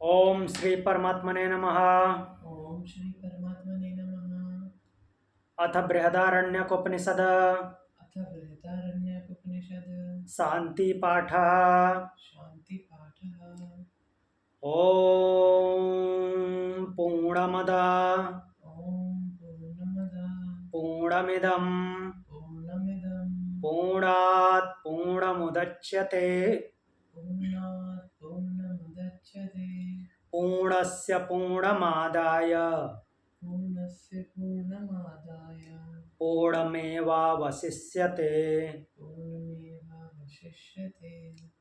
ओम श्री परमात्मने नमः। ओम श्री परमात्मने नमः। अथ बृहदारण्यकोपनिषद अथ बृहदारण्यकोपनिषद शांति पाठ। शांति पाठः। ओम पूर्णमद ओम पूर्णमदः पूर्णमिदं पूर्णमिदं पूर्णात् पूर्णमुदच्यते पूर्णात् पूर्णमुदच्यते पूर्णस्य पूर्णमादाय पूर्णस्य पूर्णमादाय पूर्णमेवावशिष्यते। पूर्णमेवावशिष्यते।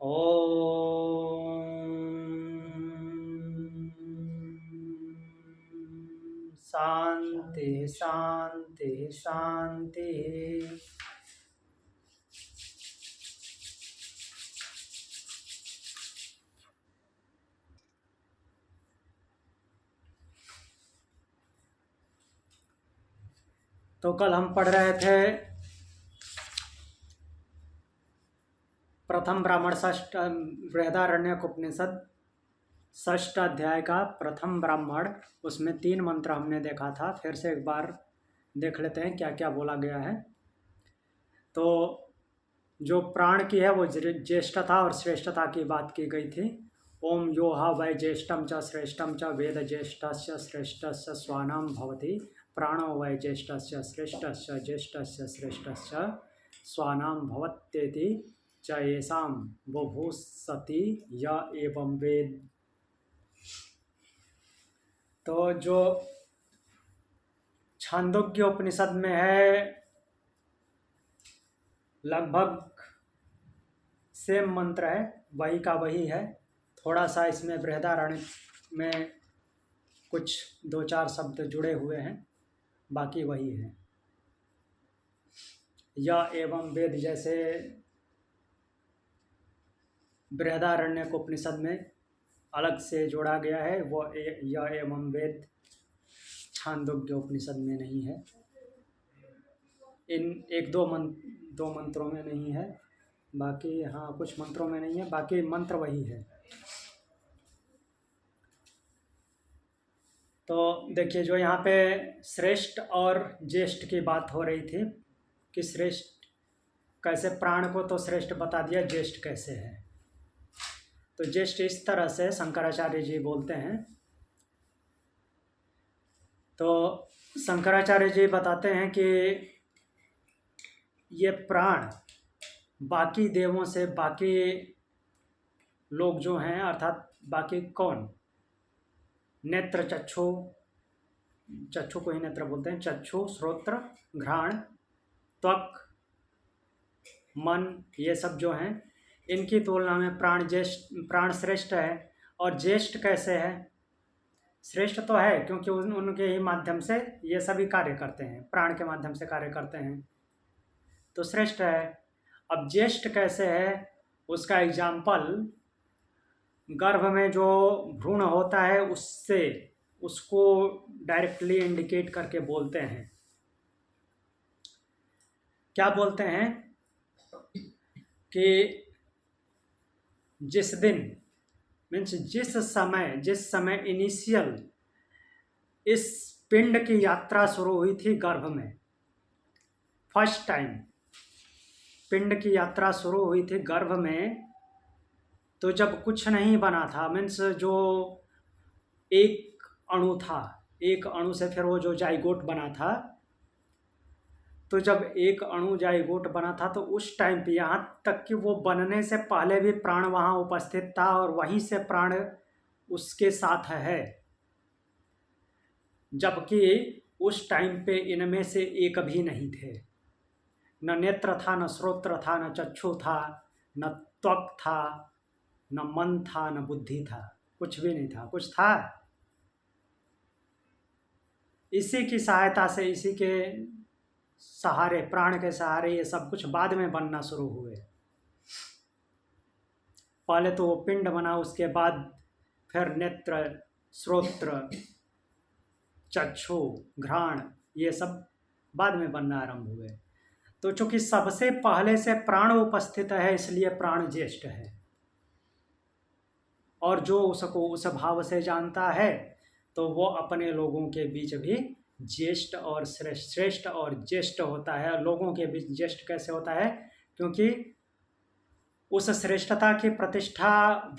ओम शांति शांति शांति। तो कल हम पढ़ रहे थे प्रथम ब्राह्मण षष्ठ बृहदारण्यक उपनिषद षष्ठ अध्याय का प्रथम ब्राह्मण, उसमें 3 मंत्र हमने देखा था। फिर से एक बार देख लेते हैं क्या क्या बोला गया है। तो जो प्राण की है वो ज्येष्ठता और श्रेष्ठता की बात की गई थी। ओम यो हा वै ज्येष्ठम च श्रेष्ठम च वेद ज्येष्ठस्य श्रेष्ठस्य स्वानाम भवति प्राणो वै ज्येष्ठस्य श्रेष्ठस्य ज्येष्ठस्य श्रेष्ठस्य स्वानाम भवत्येति च येषां बुभुषति य एवं वेद। तो जो छांदोग्य उपनिषद में है लगभग सेम मंत्र है, वही का वही है। थोड़ा सा इसमें बृहदारण्य में कुछ 2-4 शब्द जुड़े हुए हैं, बाकी वही है। या एवं वेद जैसे बृहदारण्यक उपनिषद में अलग से जोड़ा गया है, वो या एवं वेद छांदोग्य उपनिषद में नहीं है। इन एक दो मंत्रों में नहीं है, बाकी हाँ कुछ मंत्रों में नहीं है, बाकी मंत्र वही है। तो देखिए, जो यहाँ पे श्रेष्ठ और ज्येष्ठ की बात हो रही थी कि श्रेष्ठ कैसे, प्राण को तो श्रेष्ठ बता दिया, ज्येष्ठ कैसे है। तो ज्येष्ठ इस तरह से शंकराचार्य जी बोलते हैं। तो शंकराचार्य जी बताते हैं कि ये प्राण बाकी देवों से, बाकी लोग जो हैं, अर्थात बाकी कौन, नेत्र चक्षु, चक्षु को ही नेत्र बोलते हैं, चक्षु श्रोत्र घ्राण त्वक मन, ये सब जो हैं, इनकी तुलना में प्राण श्रेष्ठ है। और ज्येष्ठ कैसे है? श्रेष्ठ तो है क्योंकि उनके ही माध्यम से ये सभी कार्य करते हैं, प्राण के माध्यम से कार्य करते हैं, तो श्रेष्ठ है। अब ज्येष्ठ कैसे है, उसका एग्जाम्पल गर्भ में जो भ्रूण होता है उससे, उसको डायरेक्टली इंडिकेट करके बोलते हैं। क्या बोलते हैं कि जिस दिन, मीन्स जिस समय इनिशियल इस पिंड की यात्रा शुरू हुई थी गर्भ में, फर्स्ट टाइम पिंड की यात्रा शुरू हुई थी गर्भ में, तो जब कुछ नहीं बना था, मीन्स जो एक अणु था, एक अणु से फिर वो जो जाइगोट बना था, तो जब एक अणु जाइगोट बना था तो उस टाइम पे, यहाँ तक कि वो बनने से पहले भी प्राण वहाँ उपस्थित था और वहीं से प्राण उसके साथ है, जबकि उस टाइम पे इनमें से एक भी नहीं थे। न नेत्र था, न श्रोत्र था, न चक्षु था, न त्वक था, न मन था, न बुद्धि था, कुछ भी नहीं था। कुछ था? इसी की सहायता से, इसी के सहारे, प्राण के सहारे ये सब कुछ बाद में बनना शुरू हुए। पहले तो वो पिंड बना, उसके बाद फिर नेत्र श्रोत्र चक्षु घ्राण ये सब बाद में बनना आरंभ हुए। तो चूंकि सबसे पहले से प्राण उपस्थित है, इसलिए प्राण ज्येष्ठ है। और जो उसको उस भाव से जानता है तो वो अपने लोगों के बीच भी ज्येष्ठ और श्रेष्ठ और ज्येष्ठ होता है। लोगों के बीच ज्येष्ठ कैसे होता है? क्योंकि उस श्रेष्ठता की प्रतिष्ठा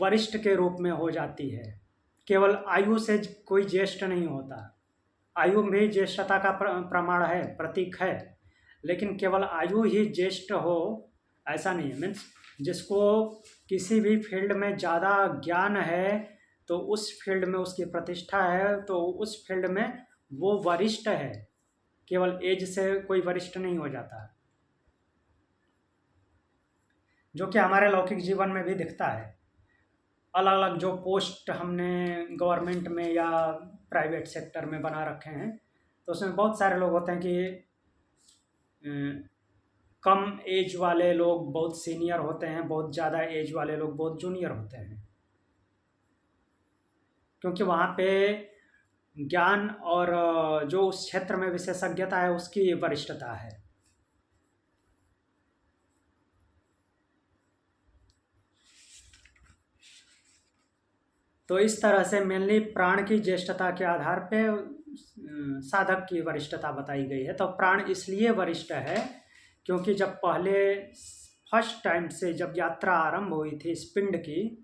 वरिष्ठ के रूप में हो जाती है। केवल आयु से कोई ज्येष्ठ नहीं होता। आयु भी ज्येष्ठता का प्रमाण है, प्रतीक है, लेकिन केवल आयु ही ज्येष्ठ हो ऐसा नहीं है। मीन्स जिसको किसी भी फील्ड में ज़्यादा ज्ञान है तो उस फील्ड में उसकी प्रतिष्ठा है, तो उस फील्ड में वो वरिष्ठ है। केवल एज से कोई वरिष्ठ नहीं हो जाता, जो कि हमारे लौकिक जीवन में भी दिखता है। अलग अलग जो पोस्ट हमने गवर्नमेंट में या प्राइवेट सेक्टर में बना रखे हैं, तो उसमें बहुत सारे लोग होते हैं कि कम एज वाले लोग बहुत सीनियर होते हैं, बहुत ज़्यादा एज वाले लोग बहुत जूनियर होते हैं, क्योंकि वहाँ पे ज्ञान और जो उस क्षेत्र में विशेषज्ञता है उसकी वरिष्ठता है। तो इस तरह से मेनली प्राण की ज्येष्ठता के आधार पे साधक की वरिष्ठता बताई गई है। तो प्राण इसलिए वरिष्ठ है क्योंकि जब पहले फर्स्ट टाइम से जब यात्रा आरंभ हुई थी इस पिंड की,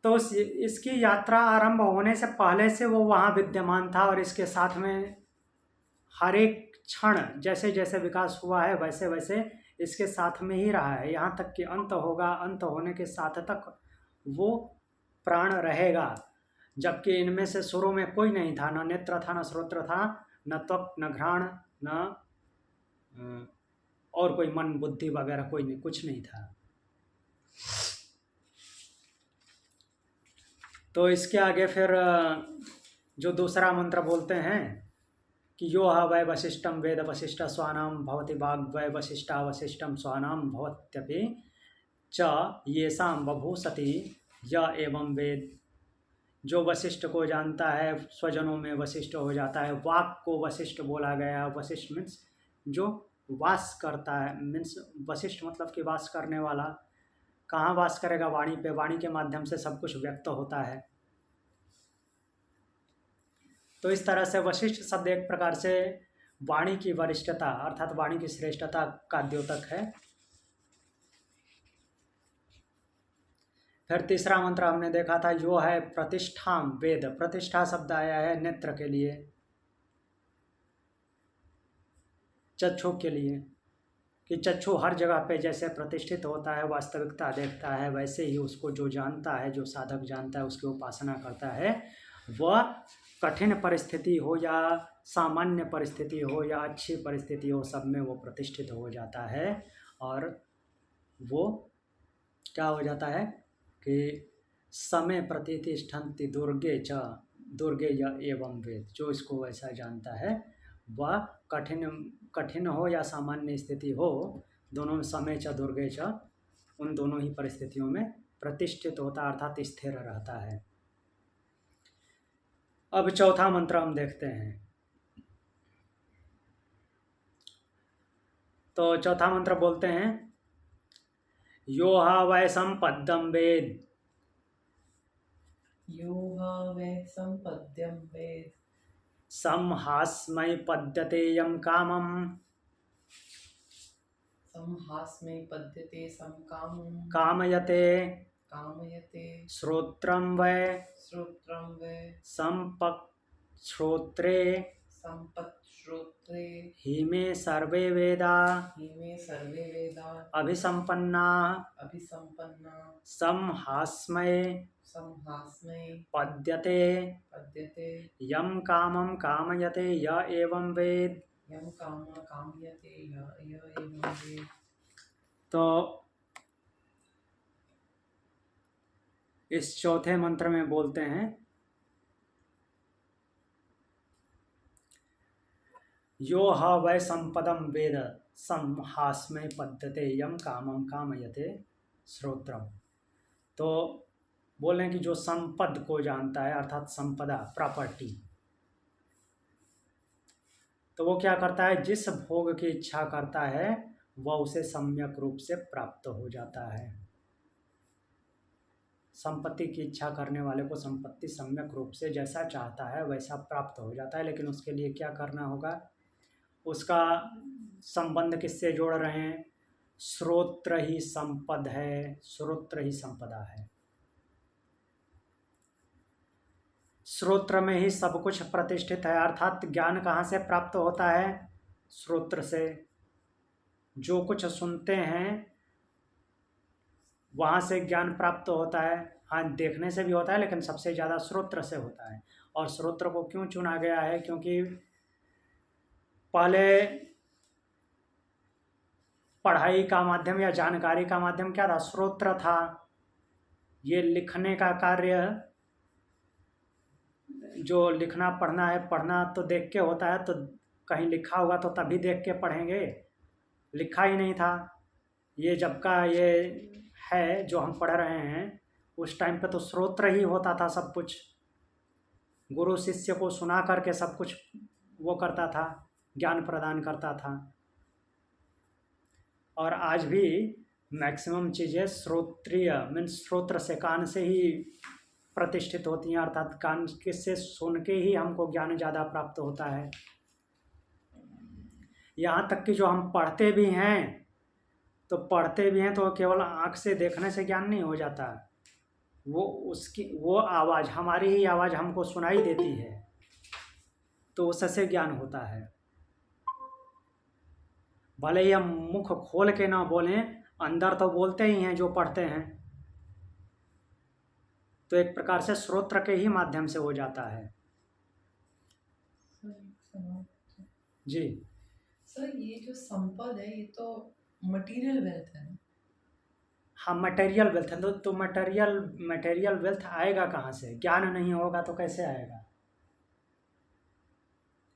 तो इसकी यात्रा आरंभ होने से पहले से वो वहाँ विद्यमान था और इसके साथ में हर एक क्षण जैसे जैसे विकास हुआ है वैसे वैसे इसके साथ में ही रहा है, यहाँ तक कि अंत होगा, अंत होने के साथ तक वो प्राण रहेगा। जबकि इनमें से शुरू में कोई नहीं था, न नेत्र था, न श्रोत्र था, न त्वक, न घ्राण, न और कोई मन बुद्धि वगैरह कोई नहीं, कुछ नहीं था। तो इसके आगे फिर जो दूसरा मंत्र बोलते हैं कि यो ह वै वशिष्ठम वेद वशिष्ठ स्वानाम भवति वाग् वै वशिष्ठा वशिष्ठम स्वानाम भवत्यपि च येषां बभूषति य एवं वेद। जो वशिष्ठ को जानता है स्वजनों में वशिष्ठ हो जाता है। वाक को वशिष्ठ बोला गया। वशिष्ठ मीन्स जो वास करता है, मीन्स वशिष्ठ मतलब कि वास करने वाला। कहाँ वास करेगा? वाणी पे। वाणी के माध्यम से सब कुछ व्यक्त होता है। तो इस तरह से वशिष्ठ शब्द एक प्रकार से वाणी की वरिष्ठता अर्थात वाणी की श्रेष्ठता का द्योतक है। फिर तीसरा मंत्र हमने देखा था जो है प्रतिष्ठाम वेद। प्रतिष्ठा शब्द आया है नेत्र के लिए, चक्षु के लिए, कि चक्षु हर जगह पे जैसे प्रतिष्ठित होता है, वास्तविकता देखता है, वैसे ही उसको जो जानता है, जो साधक जानता है, उसकी उपासना करता है, वह कठिन परिस्थिति हो या सामान्य परिस्थिति हो या अच्छी परिस्थिति हो, सब में वो प्रतिष्ठित हो जाता है। और वो क्या हो जाता है कि समय प्रतिष्ठन्ति दुर्गे च दुर्गे य एवं वेद। जो इसको वैसा जानता है वह कठिन हो या सामान्य स्थिति हो, दोनों में समय च दुर्गे च, उन दोनों ही परिस्थितियों में प्रतिष्ठित होता अर्थात स्थिर रहता है। अब चौथा मंत्र हम देखते हैं। तो चौथा मंत्र बोलते हैं यो हा वै संपद्यम वेद। यो हा वै संपद्यम वेद। संहास्मै पद्यते यम कामम। संहास्मै पद्यते समकामं। कामयते कामयते श्रोत्रं वै श्रोत्रं वै संपश्रोत्रे संपत्श्रोत्रे हिमे सर्वे वेदा हिमे सर्वे वेदा अभिसंपन्ना अभिसंपन्ना संहास्मै संहास्मै पद्यते पद्यते यम कामं कामयते य एवं वेद। यं कामं कामयते य एवं वेद। तो इस चौथे मंत्र में बोलते हैं यो ह वै संपदम वेद संहास्मै पद्यते यम कामं कामयते श्रोत्रम। तो बोल रहे हैं कि जो संपद को जानता है अर्थात संपदा प्रॉपर्टी, तो वो क्या करता है, जिस भोग की इच्छा करता है वह उसे सम्यक रूप से प्राप्त हो जाता है। संपत्ति की इच्छा करने वाले को संपत्ति सम्यक रूप से जैसा चाहता है वैसा प्राप्त हो जाता है, लेकिन उसके लिए क्या करना होगा? उसका संबंध किससे जोड़ रहे हैं? श्रोत्र ही संपद है, श्रोत्र ही संपदा है। श्रोत्र में ही सब कुछ प्रतिष्ठित है, अर्थात ज्ञान कहाँ से प्राप्त होता है? श्रोत्र से। जो कुछ सुनते हैं वहाँ से ज्ञान प्राप्त होता है। हाँ, देखने से भी होता है, लेकिन सबसे ज़्यादा श्रोत्र से होता है। और श्रोत्र को क्यों चुना गया है? क्योंकि पहले पढ़ाई का माध्यम या जानकारी का माध्यम क्या था? श्रोत्र था। ये लिखने का कार्य, जो लिखना पढ़ना है, पढ़ना तो देख के होता है, तो कहीं लिखा होगा तो तभी देख के पढ़ेंगे, लिखा ही नहीं था। ये जब का ये है जो हम पढ़ रहे हैं, उस टाइम पे तो श्रोत्र ही होता था सब कुछ। गुरु शिष्य को सुना करके सब कुछ वो करता था, ज्ञान प्रदान करता था। और आज भी मैक्सिमम चीज़ें श्रोत्रिय मीन्स श्रोत्र से, कान से ही प्रतिष्ठित होती हैं, अर्थात कान के से सुन के ही हमको ज्ञान ज़्यादा प्राप्त होता है। यहाँ तक कि जो हम पढ़ते भी हैं तो केवल आँख से देखने से ज्ञान नहीं हो जाता। वो आवाज़, हमारी ही आवाज़ हमको सुनाई देती है, तो उससे ज्ञान होता है। भले ही हम मुख खोल के ना बोलें, अंदर तो बोलते ही हैं जो पढ़ते हैं। तो एक प्रकार से श्रोत्र के ही माध्यम से हो जाता है। जी सर, ये जो संपद है ये तो मटेरियल वेल्थ है ना? हाँ, मटेरियल वेल्थ है। तो मटेरियल वेल्थ आएगा कहाँ से? ज्ञान नहीं होगा तो कैसे आएगा?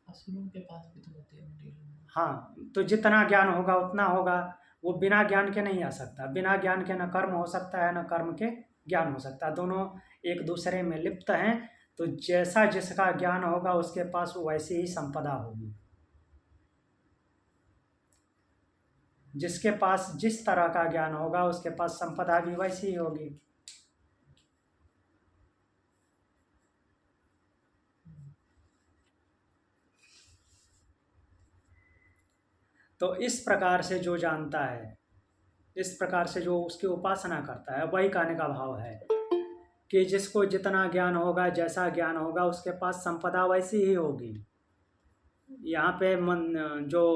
असुरों के पास भी तो होते हैं मटेरियल। हाँ, तो जितना ज्ञान होगा उतना होगा। वो बिना ज्ञान के नहीं आ सकता। बिना ज्ञान के न कर्म हो सकता है, न कर्म के ज्ञान हो सकता है। दोनों एक दूसरे में लिप्त हैं। तो जैसा जिसका ज्ञान होगा उसके पास वैसी ही संपदा होगी। जिसके पास जिस तरह का ज्ञान होगा उसके पास संपदा भी वैसी ही होगी। तो इस प्रकार से जो जानता है, इस प्रकार से जो उसकी उपासना करता है, वही कहने का भाव है कि जिसको जितना ज्ञान होगा, जैसा ज्ञान होगा, उसके पास संपदा वैसी ही होगी। यहाँ पे जो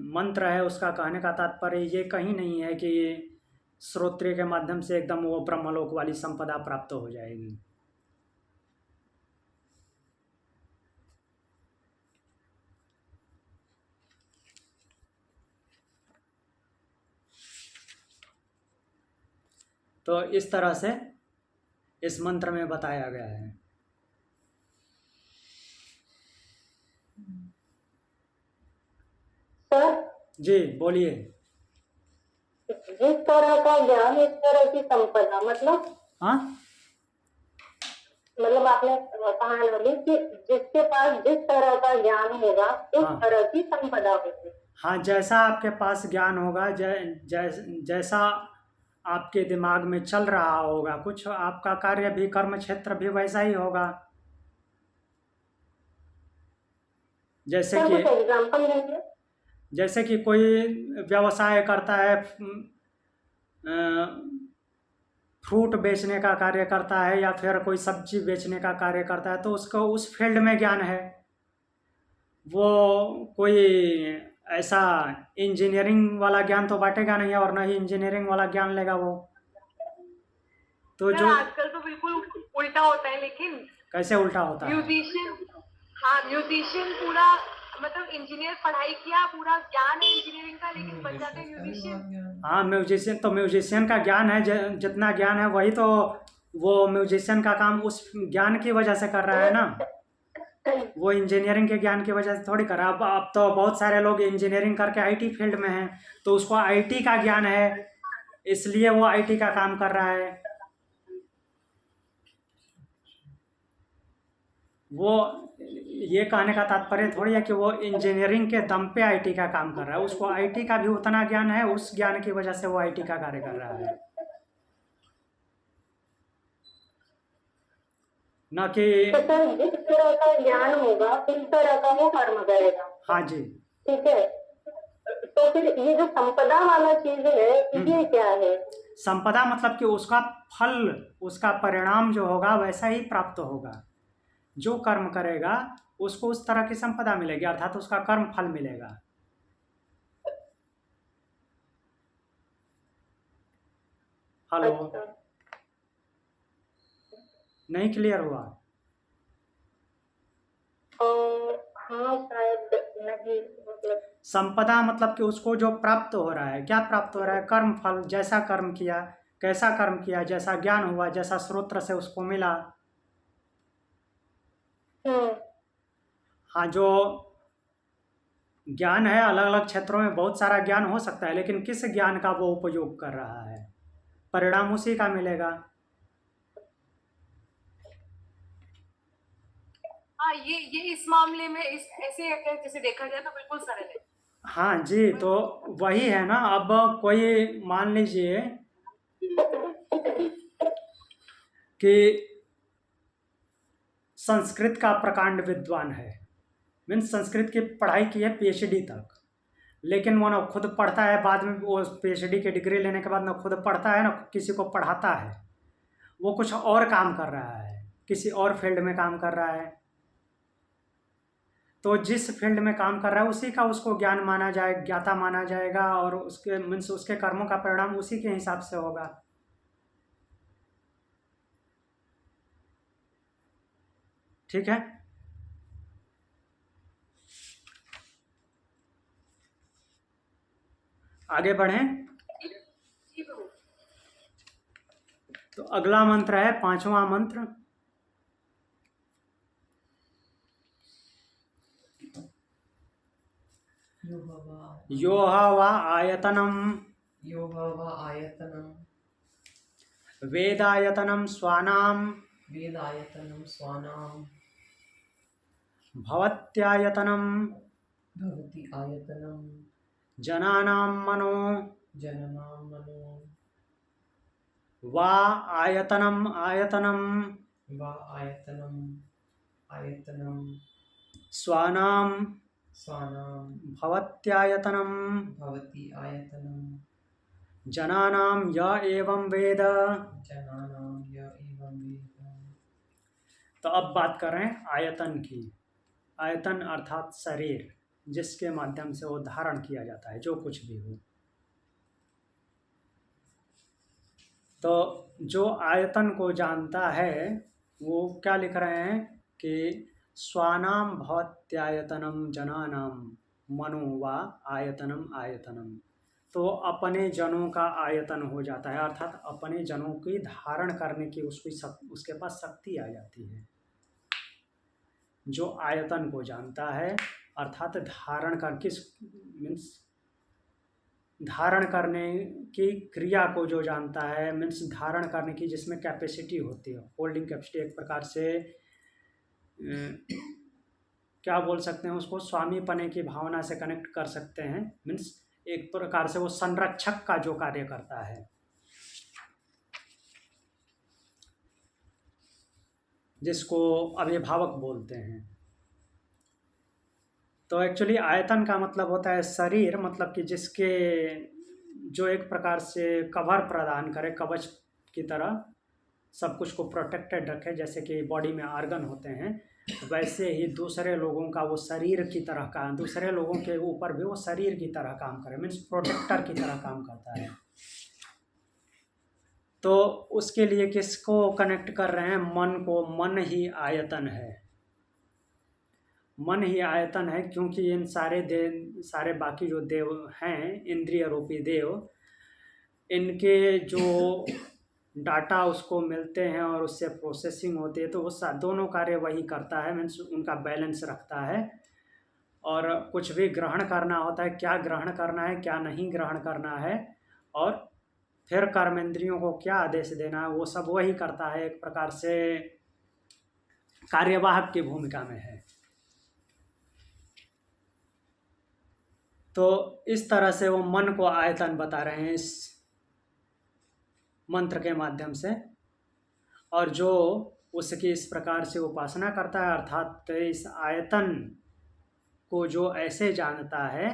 मंत्र है उसका कहने का तात्पर्य ये कहीं नहीं है कि श्रोत्र के माध्यम से एकदम वो ब्रह्मलोक वाली संपदा प्राप्त हो जाएगी। तो इस तरह से इस मंत्र में बताया गया है। सर जी बोलिए। जिस तरह का ज्ञान इस तरह की संपदा, मतलब हाँ, आपने कहा बोली कि जिसके पास जिस तरह का ज्ञान होगा उस हाँ। तरह की संपदा होगी। हाँ, जैसा आपके पास ज्ञान होगा, जैसा आपके दिमाग में चल रहा होगा कुछ, आपका कार्य भी, कर्म क्षेत्र भी वैसा ही होगा। जैसे सर कि कुछ एग्जाम्पल देंगे? जैसे कि कोई व्यवसाय करता है, फ्रूट बेचने का कार्य करता है या फिर कोई सब्जी बेचने का कार्य करता है, तो उसको उस फील्ड में ज्ञान है। वो कोई ऐसा इंजीनियरिंग वाला ज्ञान तो बांटेगा नहीं, और न ही इंजीनियरिंग वाला ज्ञान लेगा वो। तो जो आजकल तो बिल्कुल उल्टा होता है, लेकिन कैसे उल्टा होता है? म्यूजिशियन पूरा मतलब इंजीनियर पढ़ाई किया, पूरा ज्ञान है इंजीनियरिंग का, लेकिन बन जाते म्यूजिशियन। हाँ, म्यूजिशियन का ज्ञान है, जितना ज्ञान है वही तो वो म्यूजिशियन का काम उस ज्ञान की वजह से कर रहा है ना। वो इंजीनियरिंग के ज्ञान की वजह से थोड़ी कर रहा है। अब तो बहुत सारे लोग इंजीनियरिंग करके आईटी फील्ड में हैं, तो उसको आईटी का ज्ञान है, इसलिए वो आईटी का काम कर रहा है। वो ये कहने का तात्पर्य थोड़ी है कि वो इंजीनियरिंग के दम पे आईटी का काम कर रहा है। उसको आईटी का भी उतना ज्ञान है, उस ज्ञान की वजह से वो आईटी का कार्य कर रहा है। ना कि। तो सर जिस तरह का ज्ञान होगा उस तरह का वो कर्म करेगा। हाँ जी। ठीक है, तो फिर ये जो संपदा वाला चीज है ये क्या है? संपदा मतलब कि उसका फल, उसका परिणाम जो होगा वैसा ही प्राप्त होगा। जो कर्म करेगा उसको उस तरह की संपदा मिलेगी, अर्थात उसका कर्म फल मिलेगा। हेलो, अच्छा, नहीं क्लियर हुआ? हाँ शायद नहीं, मतलब संपदा मतलब कि उसको जो प्राप्त हो रहा है, क्या प्राप्त हो रहा है? कर्म फल, जैसा कर्म किया, कैसा कर्म किया, जैसा ज्ञान हुआ, जैसा स्रोत्र से उसको मिला। हम्म, हाँ, जो ज्ञान है अलग अलग क्षेत्रों में बहुत सारा ज्ञान हो सकता है, लेकिन किस ज्ञान का वो उपयोग कर रहा है, परिणाम उसी का मिलेगा। हाँ, ये इस मामले में इस ऐसे अगर जैसे देखा जाए तो बिल्कुल सरल है। हाँ जी, तो वही है ना। अब कोई मान लीजिए कि संस्कृत का प्रकांड विद्वान है, मीन्स संस्कृत की पढ़ाई की है पीएचडी तक, लेकिन वो ना खुद पढ़ता है, बाद में वो पीएचडी की डिग्री लेने के बाद ना खुद पढ़ता है ना किसी को पढ़ाता है। वो कुछ और काम कर रहा है, किसी और फील्ड में काम कर रहा है। तो जिस फील्ड में काम कर रहा है उसी का उसको ज्ञान माना जाए, ज्ञाता माना जाएगा, और उसके मीन्स उसके कर्मों का परिणाम उसी के हिसाब से होगा। ठीक है। आगे बढ़ें। जी प्रभु। तो अगला मंत्र है 5वां मंत्र। यो वा आयतनम वेदायतनम स्वानाम भवत्यायतनम भवति आयतनम जनानां मनो जनानां मनो वा आयतनम आयतनम वा आयतनम आयतनम स्वानां स्वानां भवत्यायतनम भवति आयतनम जनानां य एवं वेद। जनानां य एवं वेद। तो अब बात कर रहे हैं आयतन की। आयतन अर्थात शरीर, जिसके माध्यम से वो धारण किया जाता है जो कुछ भी हो। तो जो आयतन को जानता है वो क्या लिख रहे हैं कि स्वानाम भवत्यायतनम जनानाम मनो वा आयतनम आयतनम। तो अपने जनों का आयतन हो जाता है, अर्थात अपने जनों की धारण करने की उसके पास शक्ति आ जाती है। जो आयतन को जानता है अर्थात धारण कर किस मीन्स धारण करने की क्रिया को जो जानता है, मीन्स धारण करने की जिसमें कैपेसिटी होती है, होल्डिंग कैपेसिटी, एक प्रकार से क्या बोल सकते हैं उसको, स्वामी पने की भावना से कनेक्ट कर सकते हैं। मीन्स एक प्रकार से वो संरक्षक का जो कार्य करता है, जिसको अभिभावक बोलते हैं। तो एक्चुअली आयतन का मतलब होता है शरीर, मतलब कि जिसके जो एक प्रकार से कवर प्रदान करे, कवच की तरह सब कुछ को प्रोटेक्टेड रखे। जैसे कि बॉडी में आर्गन होते हैं, वैसे ही दूसरे लोगों का वो शरीर की तरह का, दूसरे लोगों के ऊपर भी वो शरीर की तरह काम करे, मीन्स प्रोटेक्टर की तरह काम करता है। तो उसके लिए किसको कनेक्ट कर रहे हैं? मन को। मन ही आयतन है, मन ही आयतन है, क्योंकि इन सारे बाकी जो देव हैं, इंद्रिय रूपी देव, इनके जो डाटा उसको मिलते हैं और उससे प्रोसेसिंग होती है, तो वो दोनों कार्य वही करता है, मीन्स उनका बैलेंस रखता है। और कुछ भी ग्रहण करना होता है, क्या ग्रहण करना है क्या नहीं ग्रहण करना है, और फिर कर्मेंद्रियों को क्या आदेश देना है, वो सब वही करता है। एक प्रकार से कार्यवाहक की भूमिका में है। तो इस तरह से वो मन को आयतन बता रहे हैं इस मंत्र के माध्यम से। और जो उसकी इस प्रकार से उपासना करता है, अर्थात इस आयतन को जो ऐसे जानता है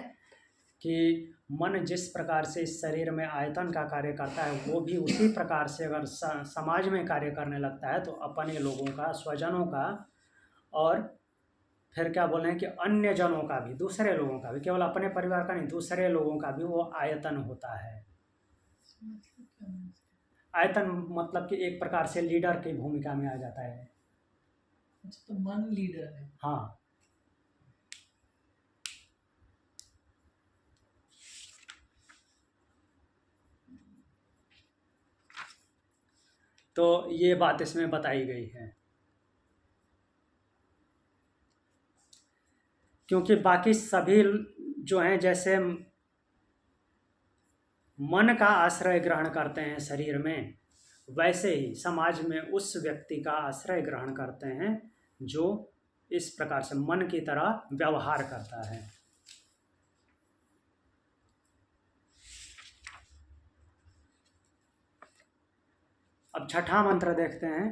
कि मन जिस प्रकार से इस शरीर में आयतन का कार्य करता है, वो भी उसी प्रकार से अगर समाज में कार्य करने लगता है तो अपने लोगों का, स्वजनों का, और फिर क्या बोल रहे हैं कि अन्य जनों का भी, दूसरे लोगों का भी, केवल अपने परिवार का नहीं, दूसरे लोगों का भी वो आयतन होता है। मतलब क्या है? आयतन मतलब कि एक प्रकार से लीडर की भूमिका में आ जाता है। अच्छा, तो मन लीडर है। हाँ, तो ये बात इसमें बताई गई है। क्योंकि बाकी सभी जो हैं, जैसे मन का आश्रय ग्रहण करते हैं शरीर में, वैसे ही समाज में उस व्यक्ति का आश्रय ग्रहण करते हैं जो इस प्रकार से मन की तरह व्यवहार करता है। अब छठा मंत्र देखते हैं।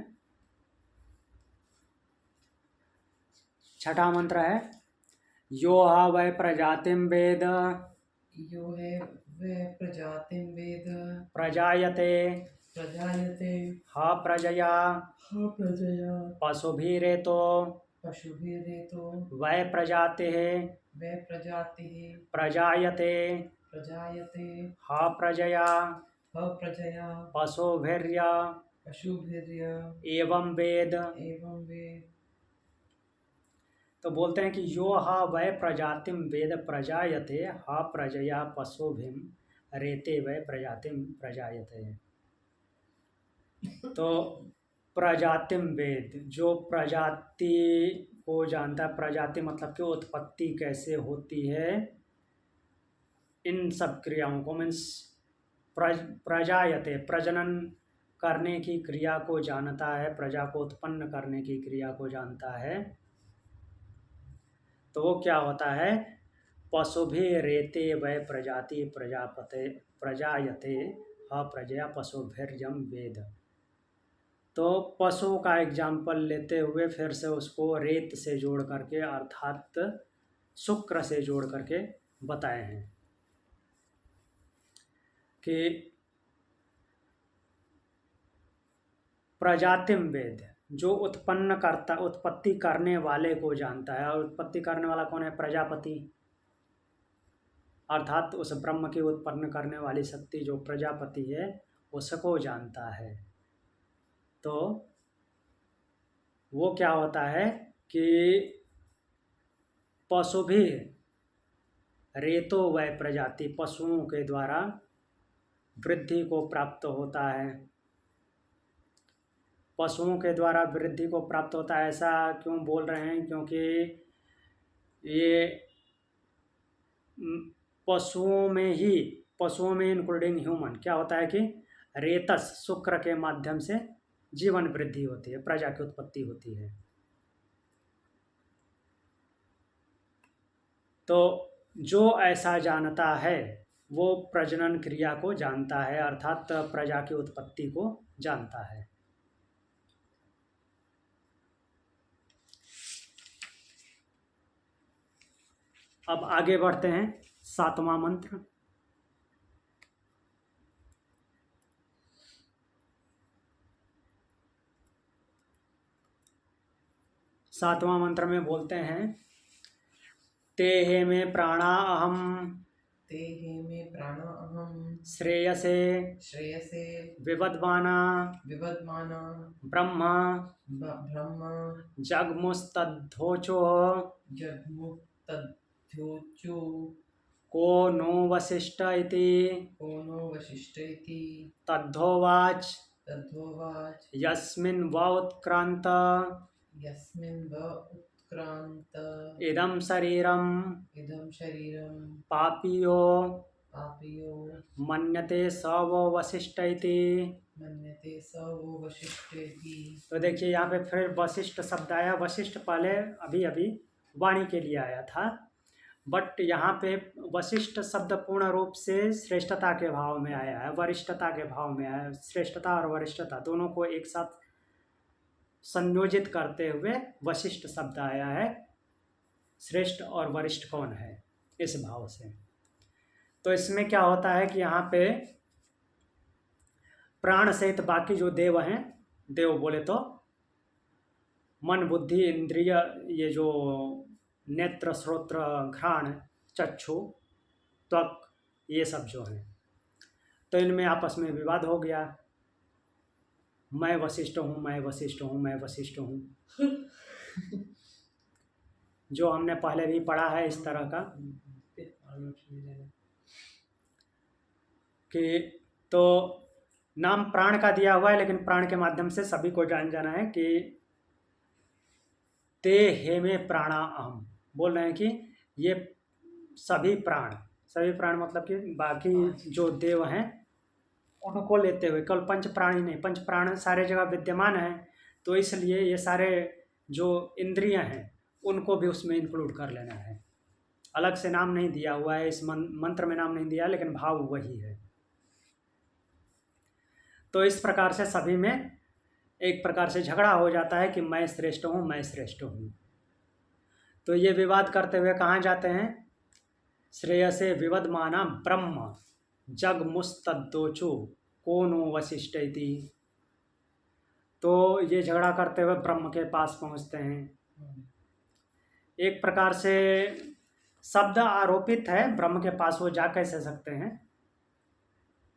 छठा मंत्र है यो हा वै प्रजातिम वेद यो है वह प्रजातिम वेद प्रजायते प्रजायते हा प्रजया हा प्रजया पशुभिरेतो पशुभिरेतो वै प्रजातिः वह प्रजातिः प्रजायते प्रजायते हा प्रजया ह प्रजया पशुभिर्य पशुभिर्य एवं वेद। एवं वेद। तो बोलते हैं कि यो हा वै प्रजातिम वेद प्रजायते हा प्रजया पशुभिम रेते वै प्रजातिम प्रजायते। तो प्रजातिम वेद, जो प्रजाति को जानता है, प्रजाति मतलब कि उत्पत्ति कैसे होती है इन सब क्रियाओं को, मीन्स प्रजायते प्रजनन करने की क्रिया को जानता है, प्रजा को उत्पन्न करने की क्रिया को जानता है। तो वो क्या होता है, पशुभि रेते वै प्रजाति प्रजापते प्रजायते ह प्रजया पशुभिर्यम वेद। तो पशु का एग्जाम्पल लेते हुए फिर से उसको रेत से जोड़ करके, अर्थात शुक्र से जोड़ करके बताए हैं कि प्रजातिम वेद, जो उत्पन्न करता, उत्पत्ति करने वाले को जानता है। और उत्पत्ति करने वाला कौन है? प्रजापति, अर्थात उस ब्रह्म की उत्पन्न करने वाली शक्ति जो प्रजापति है उसको जानता है। तो वो क्या होता है कि पशु भी रेतो वह प्रजाति, पशुओं के द्वारा वृद्धि को प्राप्त होता है। पशुओं के द्वारा वृद्धि को प्राप्त होता है, ऐसा क्यों बोल रहे हैं? क्योंकि ये पशुओं में इंक्लूडिंग ह्यूमन क्या होता है कि रेतस, शुक्र के माध्यम से जीवन वृद्धि होती है, प्रजा की उत्पत्ति होती है। तो जो ऐसा जानता है वो प्रजनन क्रिया को जानता है, अर्थात प्रजा की उत्पत्ति को जानता है। अब आगे बढ़ते हैं, सातवां मंत्र। सातवां मंत्र में बोलते हैं ते हे मे प्राणा अहम ते हे मे प्राणा अहम श्रेयसे श्रेयसे विवद्माना विवद्माना ब्रह्म ब्रह्म जगमुस्तद्धोचो जग्मुक्तद्योचो को नो वसिष्ठ इति को नो वशिष्ठ इति तद्धोवाच तद्धोवाच यस्मिन् व उत्क्रांत यस्मिन् व उत्क्रांत इदं शरीरम् इदं शरीरं पापियो पापियो मन्यते स वो वसिष्ठ इति। मन्यते स वो वशिष्ठ इति। तो देखिए यहाँ पे फिर वशिष्ठ शब्द आया। वशिष्ठ पहले अभी अभी वाणी के लिए आया था, बट यहाँ पे वशिष्ठ शब्द पूर्ण रूप से श्रेष्ठता के भाव में आया है, वरिष्ठता के भाव में आया है। श्रेष्ठता और वरिष्ठता दोनों को एक साथ संयोजित करते हुए वशिष्ठ शब्द आया है। श्रेष्ठ और वरिष्ठ कौन है, इस भाव से। तो इसमें क्या होता है कि यहाँ पे प्राण सहित बाकी जो देव हैं, देव बोले तो मन बुद्धि इंद्रिय, ये जो नेत्र श्रोत्र घ्राण चक्षु त्वक, ये सब जो हैं, तो इनमें आपस में विवाद हो गया। मैं वशिष्ठ हूँ, मैं वशिष्ठ हूँ, मैं वशिष्ठ हूँ, जो हमने पहले भी पढ़ा है इस तरह का कि तो नाम प्राण का दिया हुआ है, लेकिन प्राण के माध्यम से सभी को जाना है कि ते हे में प्राणा अहम, बोल रहे हैं कि ये सभी प्राण मतलब कि बाकी जो देव हैं उनको लेते हुए, केवल पंच प्राण ही नहीं, पंच प्राण सारे जगह विद्यमान हैं, तो इसलिए ये सारे जो इंद्रियां हैं उनको भी उसमें इंक्लूड कर लेना है। अलग से नाम नहीं दिया हुआ है, इस मंत्र में नाम नहीं दिया, लेकिन भाव वही है। तो इस प्रकार से सभी में एक प्रकार से झगड़ा हो जाता है कि मैं श्रेष्ठ हूँ, मैं श्रेष्ठ हूँ। तो ये विवाद करते हुए कहाँ जाते हैं? श्रेयसे विवदमाना ब्रह्म जग मुस्तद्दोचु कोनो वशिष्ठ इति। तो ये झगड़ा करते हुए ब्रह्म के पास पहुँचते हैं। एक प्रकार से शब्द आरोपित है, ब्रह्म के पास वो जा कैसे सकते हैं,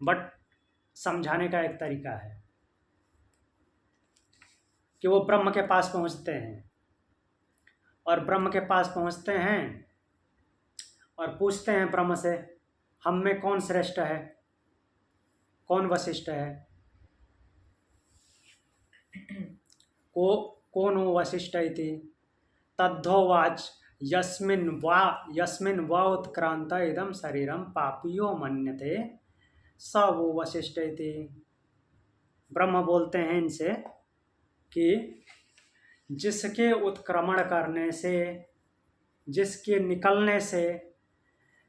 बट समझाने का एक तरीका है कि वो ब्रह्म के पास पहुँचते हैं, और ब्रह्म के पास पहुँचते हैं और पूछते हैं ब्रह्म से, हम में कौन श्रेष्ठ है, कौन वशिष्ठ है। कौन वशिष्ठ इति तद्धोवाच यस्मिन् वा उत्क्रांत इदं शरीरम पापियो मन्यते स वो वशिष्ठ इति। ब्रह्म बोलते हैं इनसे कि जिसके उत्क्रमण करने से, जिसके निकलने से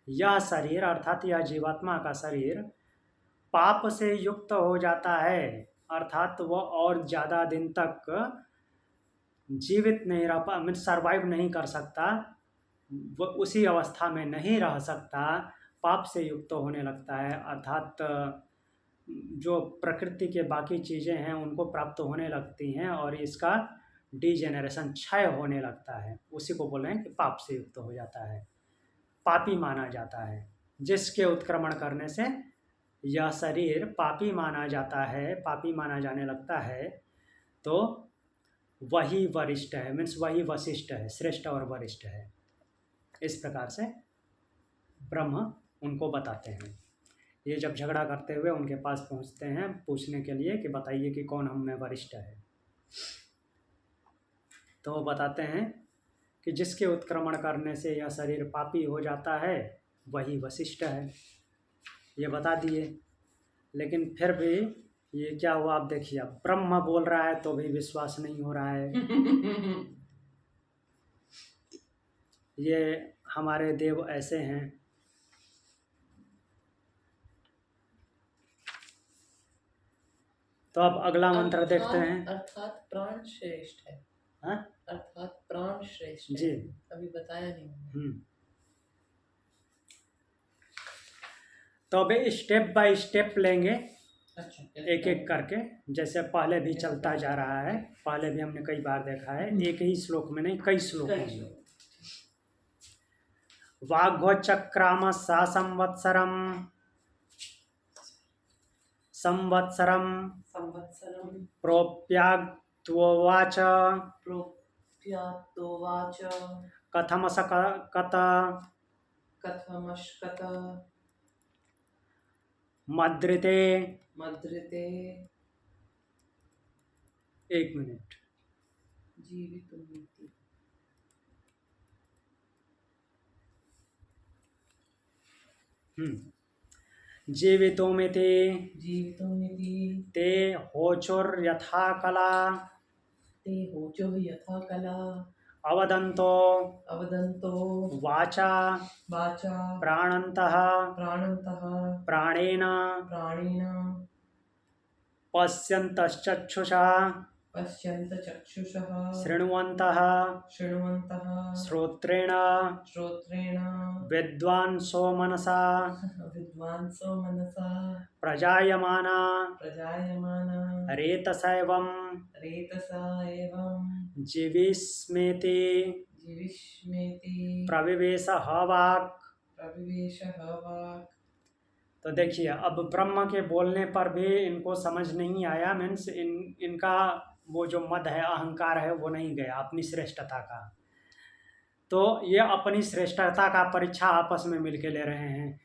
यह शरीर अर्थात यह जीवात्मा का शरीर पाप से युक्त हो जाता है, अर्थात वह और ज़्यादा दिन तक जीवित नहीं रह पा, सर्वाइव नहीं कर सकता, वह उसी अवस्था में नहीं रह सकता, पाप से युक्त होने लगता है, अर्थात जो प्रकृति के बाकी चीज़ें हैं उनको प्राप्त होने लगती हैं और इसका डिजेनरेशन, क्षय होने लगता है। उसी को बोल रहे हैं कि पाप से युक्त हो जाता है, पापी माना जाता है। जिसके उत्क्रमण करने से यह शरीर पापी माना जाता है, पापी माना जाने लगता है, तो वही वरिष्ठ है, मीन्स वही वशिष्ठ है, श्रेष्ठ और वरिष्ठ है। इस प्रकार से ब्रह्म उनको बताते हैं। ये जब झगड़ा करते हुए उनके पास पहुंचते हैं पूछने के लिए कि बताइए कि कौन हम में वरिष्ठ है, तो वो बताते हैं कि जिसके उत्क्रमण करने से यह शरीर पापी हो जाता है वही वशिष्ठ है। ये बता दिए, लेकिन फिर भी ये क्या हुआ, आप देखिए, अब ब्रह्म बोल रहा है तो भी विश्वास नहीं हो रहा है। ये हमारे देव ऐसे हैं। तो अब अगला मंत्र देखते हैं। अर्थात प्राण श्रेष्ठ है। हाँ? अर्थात प्राण श्रेष्ठ है। जी, अभी बताया नहीं। तो अभी स्टेप बाय स्टेप लेंगे, अच्छा, एक एक करके, जैसे पहले भी चलता जा रहा है। पहले भी हमने कई बार देखा है, एक ही श्लोक में नहीं, कई श्लोक में। वाग्भोचक्राम सा संवत्सरम प्रोप्याद्वोवाच कथमशकत मद्रिते। एक मिनट। जीवितोमिति ते होचुर्यथा कला अवदन्तो वाचा प्राणन्तः प्राणेन पश्यन्तश्चक्षुषा पश्यन्त चक्षुषः शृण्वन्तः शृण्वन्तः श्रोत्रेण श्रोत्रेण विद्वांसो मनसा विद्वांसो मनसा प्रजायमाना प्रजायमाना रेतसैवं रेतसा एवं जीविष्मेति जीविष्मेति प्रविवेश वाक्। प्रविवेश वाक्। तो देखिए, अब ब्रह्म के बोलने पर भी इनको समझ नहीं आया, मीन्स इनका वो जो मद है, अहंकार है, वो नहीं गया अपनी श्रेष्ठता का। तो ये अपनी श्रेष्ठता का परीक्षा आपस में मिलके ले रहे हैं।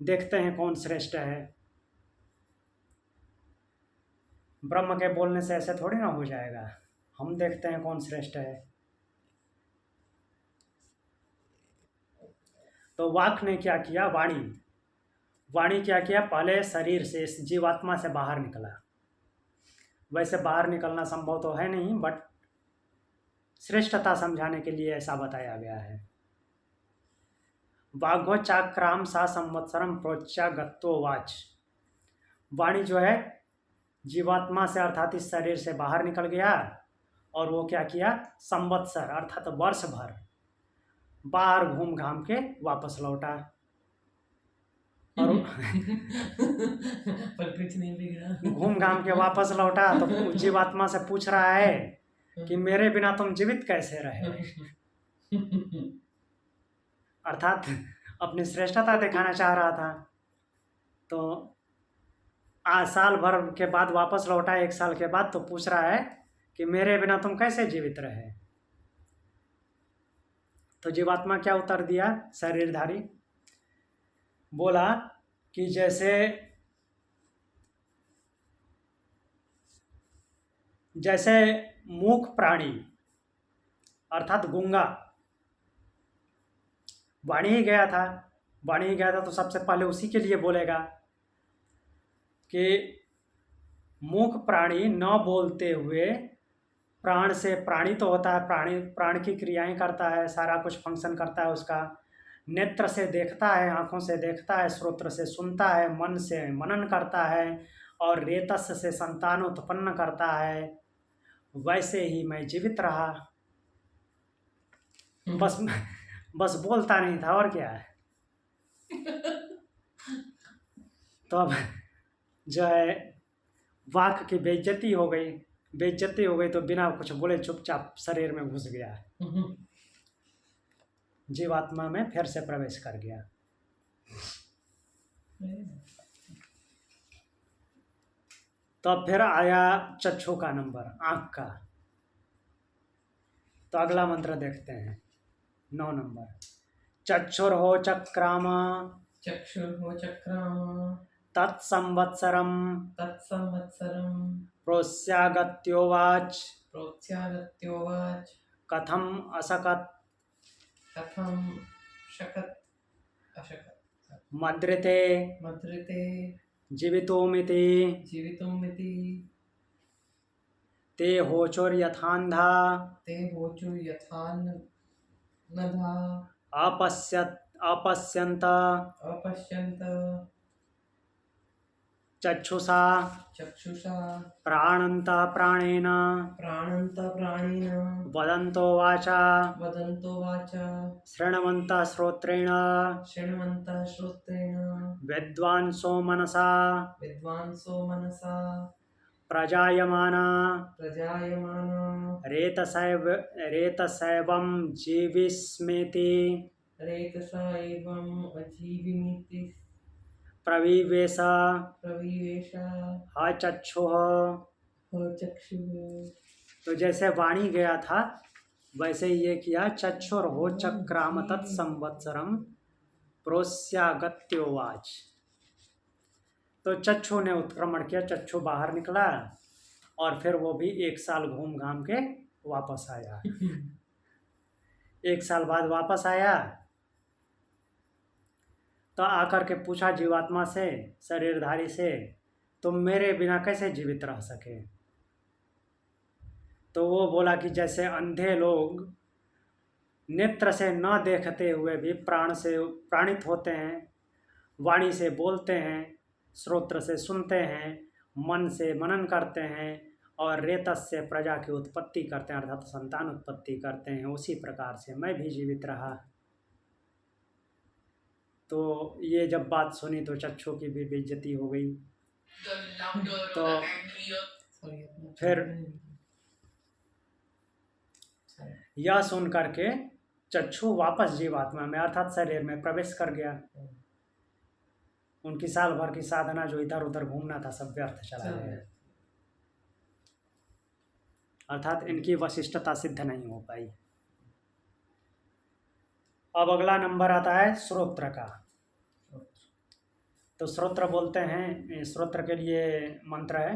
देखते हैं कौन श्रेष्ठ है। ब्रह्म के बोलने से ऐसे थोड़ी ना हो जाएगा। हम देखते हैं कौन श्रेष्ठ है। तो वाक ने क्या किया? वाणी क्या किया? पहले शरीर से, इस जीवात्मा से बाहर निकला। वैसे बाहर निकलना संभव तो है नहीं, बट श्रेष्ठता समझाने के लिए ऐसा बताया गया है। वाघो चाक्राम सा संवत्सरम प्रोच्चागत्वोवाच। वाणी जो है जीवात्मा से अर्थात इस शरीर से बाहर निकल गया और वो क्या किया? संवत्सर अर्थात वर्ष भर बाहर घूम घाम के वापस लौटा। और पर कुछ नहीं बिगड़ा। घूम घाम के वापस लौटा तो जीवात्मा से पूछ रहा है कि मेरे बिना तुम जीवित कैसे रहे। अर्थात अपनी श्रेष्ठता दिखाना चाह रहा था। तो आज साल भर के बाद वापस लौटा, 1 साल के बाद, तो पूछ रहा है कि मेरे बिना तुम कैसे जीवित रहे। तो जीवात्मा क्या उत्तर दिया? शरीरधारी बोला कि जैसे मूक प्राणी अर्थात गूंगा, वाणी ही गया था तो सबसे पहले उसी के लिए बोलेगा कि मूक प्राणी न बोलते हुए प्राण से, प्राणी तो होता है, प्राण की क्रियाएं करता है, सारा कुछ फंक्शन करता है उसका। नेत्र से देखता है, आँखों से देखता है, श्रोत्र से सुनता है, मन से मनन करता है और रेतस से संतान उत्पन्न करता है। वैसे ही मैं जीवित रहा। बस बोलता नहीं था, और क्या है। तो अब जो है वाक की बेइज्जती हो गई तो बिना कुछ बोले चुपचाप शरीर में घुस गया, जीवात्मा में फिर से प्रवेश कर गया। तो अब फिर आया चक्षु का नंबर, आँख का। तो अगला मंत्र देखते हैं, 9 नंबर। चक्षुर्हो चक्राम तत्संवत्सरम प्रोस्यागत्योवाच कथम अशकत मद्रिते जीवितोमिति ते होचोर्यथान्धा अपश्यन्त चक्षुषा प्राणन्तः प्राणेन वदन्तो वाचा शृण्वन्तः श्रोत्रेण विद्वांसो मनसा प्रजायमाना रेतसैवं जीविष्मेति प्रविवेश चक्षुः। तो जैसे वाणी गया था वैसे ये किया। चक्षुर्हो चक्राम तत्संवत्सरम प्रोस्यागत्योवाच। तो चक्षु ने उत्क्रमण किया, चक्षु बाहर निकला और फिर वो भी 1 साल घूम घाम के वापस आया। 1 साल बाद वापस आया तो आकर के पूछा जीवात्मा से, शरीरधारी से, तुम मेरे बिना कैसे जीवित रह सके। तो वो बोला कि जैसे अंधे लोग नेत्र से न देखते हुए भी प्राण से प्राणित होते हैं, वाणी से बोलते हैं, श्रोत्र से सुनते हैं, मन से मनन करते हैं और रेतस से प्रजा की उत्पत्ति करते हैं अर्थात संतान उत्पत्ति करते हैं, उसी प्रकार से मैं भी जीवित रहा। तो ये जब बात सुनी तो चक्षु की भी बेइज्जती हो गई। तो फिर यह सुन करके चक्षु वापस जीवात्मा में अर्थात शरीर में प्रवेश कर गया। उनकी साल भर की साधना जो इधर उधर घूमना था सब व्यर्थ चला गया, अर्थात इनकी वशिष्ठता सिद्ध नहीं हो पाई। अब अगला नंबर आता है श्रोत्र का। तो श्रोत्र बोलते हैं, श्रोत्र के लिए मंत्र है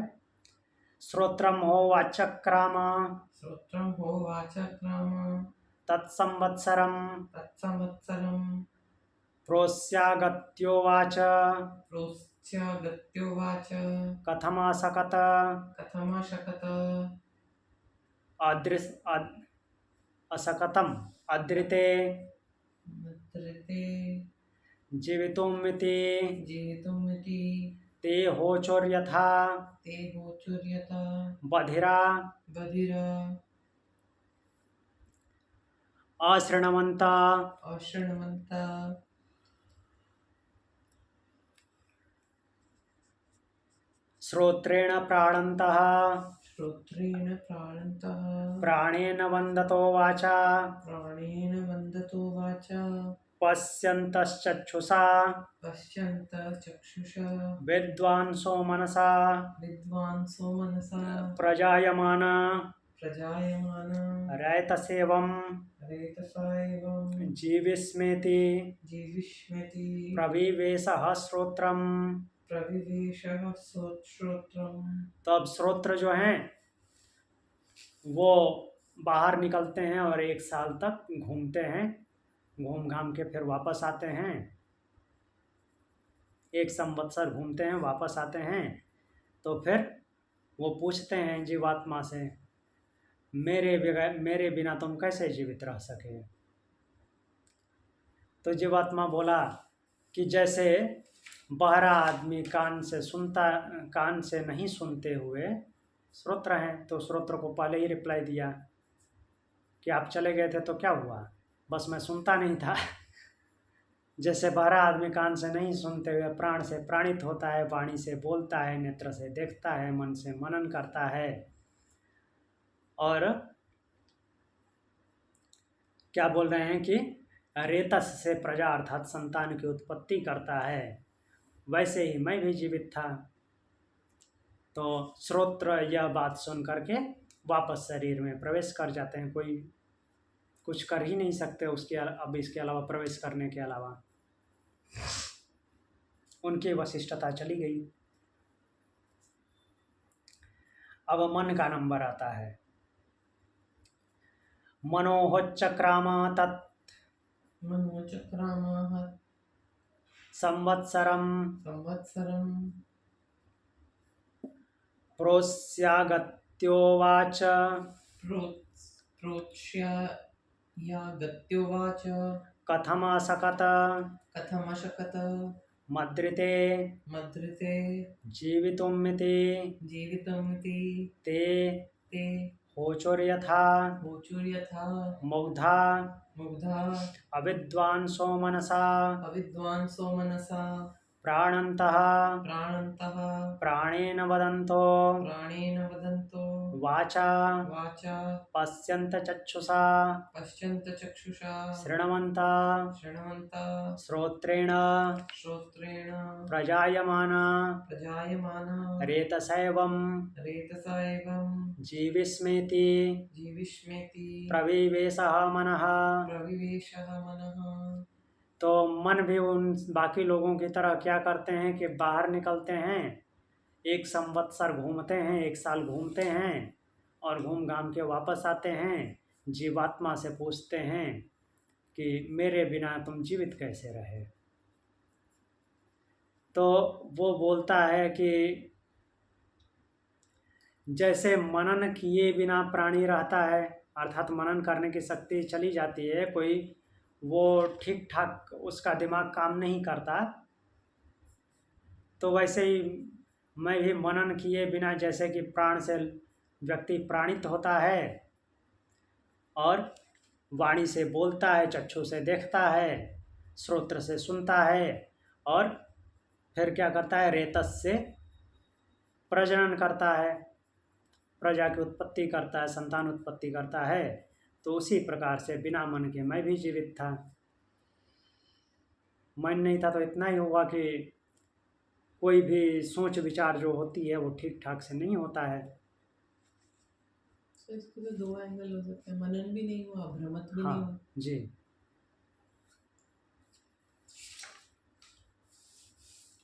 श्रोत्रम होवाचक्राम श्रोत्रं होवाचक्राम तत्संवत्सरम प्रोस्यागत्योवाच प्रोस्यागत्योवाच कथमासकत कथमशकत असकतम अद्रिते मद्रते जीवितुमिति जीवितुमिति ते होचोर्यथा ते होचुर्यथा बधिरा बधिरा अशृण्वन्ता अशृण्वन्ता श्रोत्रेण प्राणन्तः श्रोत्रेण प्राणन्तः प्राणेन वन्दतो वाचा प्राणेन वन्दतो वाचा पश्यन्तश्चक्षुषा पश्यन्तः चक्षुषा विद्वांसो मनसा विद्वांसो मनसा प्रजायमान प्रजायमान रैतसेवं रेतसा एवं जीविस्मेति जीविष्यति प्रविवेशः श्रोत्रम। प्रविवेशः श्रोत्रम्। तो अब श्रोत्र जो हैं वो बाहर निकलते हैं और 1 साल तक घूमते हैं, घूम घाम के फिर वापस आते हैं, 1 संवत्सर घूमते हैं वापस आते हैं। तो फिर वो पूछते हैं जीवात्मा से मेरे बिना तुम कैसे जीवित रह सके। तो जीवात्मा बोला कि जैसे बहरा आदमी कान से नहीं सुनते हुए श्रोत्र हैं, तो श्रोत्र को पहले ही रिप्लाई दिया कि आप चले गए थे तो क्या हुआ, बस मैं सुनता नहीं था। जैसे बहरा आदमी कान से नहीं सुनते हुए प्राण से प्राणित होता है, वाणी से बोलता है, नेत्र से देखता है, मन से मनन करता है और क्या बोल रहे हैं कि रेतस से प्रजा अर्थात संतान की उत्पत्ति करता है, वैसे ही मैं भी जीवित था। तो श्रोत्र यह बात सुन करके वापस शरीर में प्रवेश कर जाते हैं, कोई कुछ कर ही नहीं सकते उसके अब इसके अलावा, प्रवेश करने के अलावा उनकी वशिष्ठता चली गई। अब मन का नंबर आता है मनोहोच्चक्राम तत् मनोचक्रामः संवत्सरम संवत्सरम् प्रोस्यागत्योवाच प्रोक्ष्यागत्योवाच कथमासकत कथमशकत मद्रिते मद्रते जीवितुमिति जीवितमिति ते ते होचोर्यथा होचुर्यथा मुग्धा मुग्धा अविद्वांसो मनसा अविद्वांसो मनसा प्राणन्तः प्राणन्तः प्राणेन वदन्तो प्राणेन वदन्तो वाचा वाचा पश्यन्त चक्षुषा पश्यन्त चक्षुषा शृण्वन्ता शृण्वन्ता श्रोत्रेण श्रोत्रेण प्रजायमान प्रजायमान रेतसैवं रेतसा एवं जीविस्मेति जीविष्मेति प्रविवेशः मनः। प्रविवेशः मनः। तो मन भी उन बाकी लोगों की तरह क्या करते हैं कि बाहर निकलते हैं, 1 संवत्सर घूमते हैं, 1 साल घूमते हैं और घूम घाम के वापस आते हैं। जीवात्मा से पूछते हैं कि मेरे बिना तुम जीवित कैसे रहे। तो वो बोलता है कि जैसे मनन किए बिना प्राणी रहता है, अर्थात मनन करने की शक्ति चली जाती है, कोई वो ठीक ठाक उसका दिमाग काम नहीं करता, तो वैसे ही मैं भी मनन किए बिना जैसे कि प्राण से व्यक्ति प्राणित होता है और वाणी से बोलता है, चक्षु से देखता है, श्रोत्र से सुनता है और फिर क्या करता है, रेतस से प्रजनन करता है, प्रजा की उत्पत्ति करता है, संतान उत्पत्ति करता है। तो उसी प्रकार से बिना मन के मैं भी जीवित था। मन नहीं था तो इतना ही हुआ कि कोई भी सोच विचार जो होती है वो ठीक ठाक से नहीं होता है। तो इसके तो दो एंगल हो सकते हैं, मनन भी नहीं हुआ, भ्रमत भी नहीं हाँ हुआ। जी।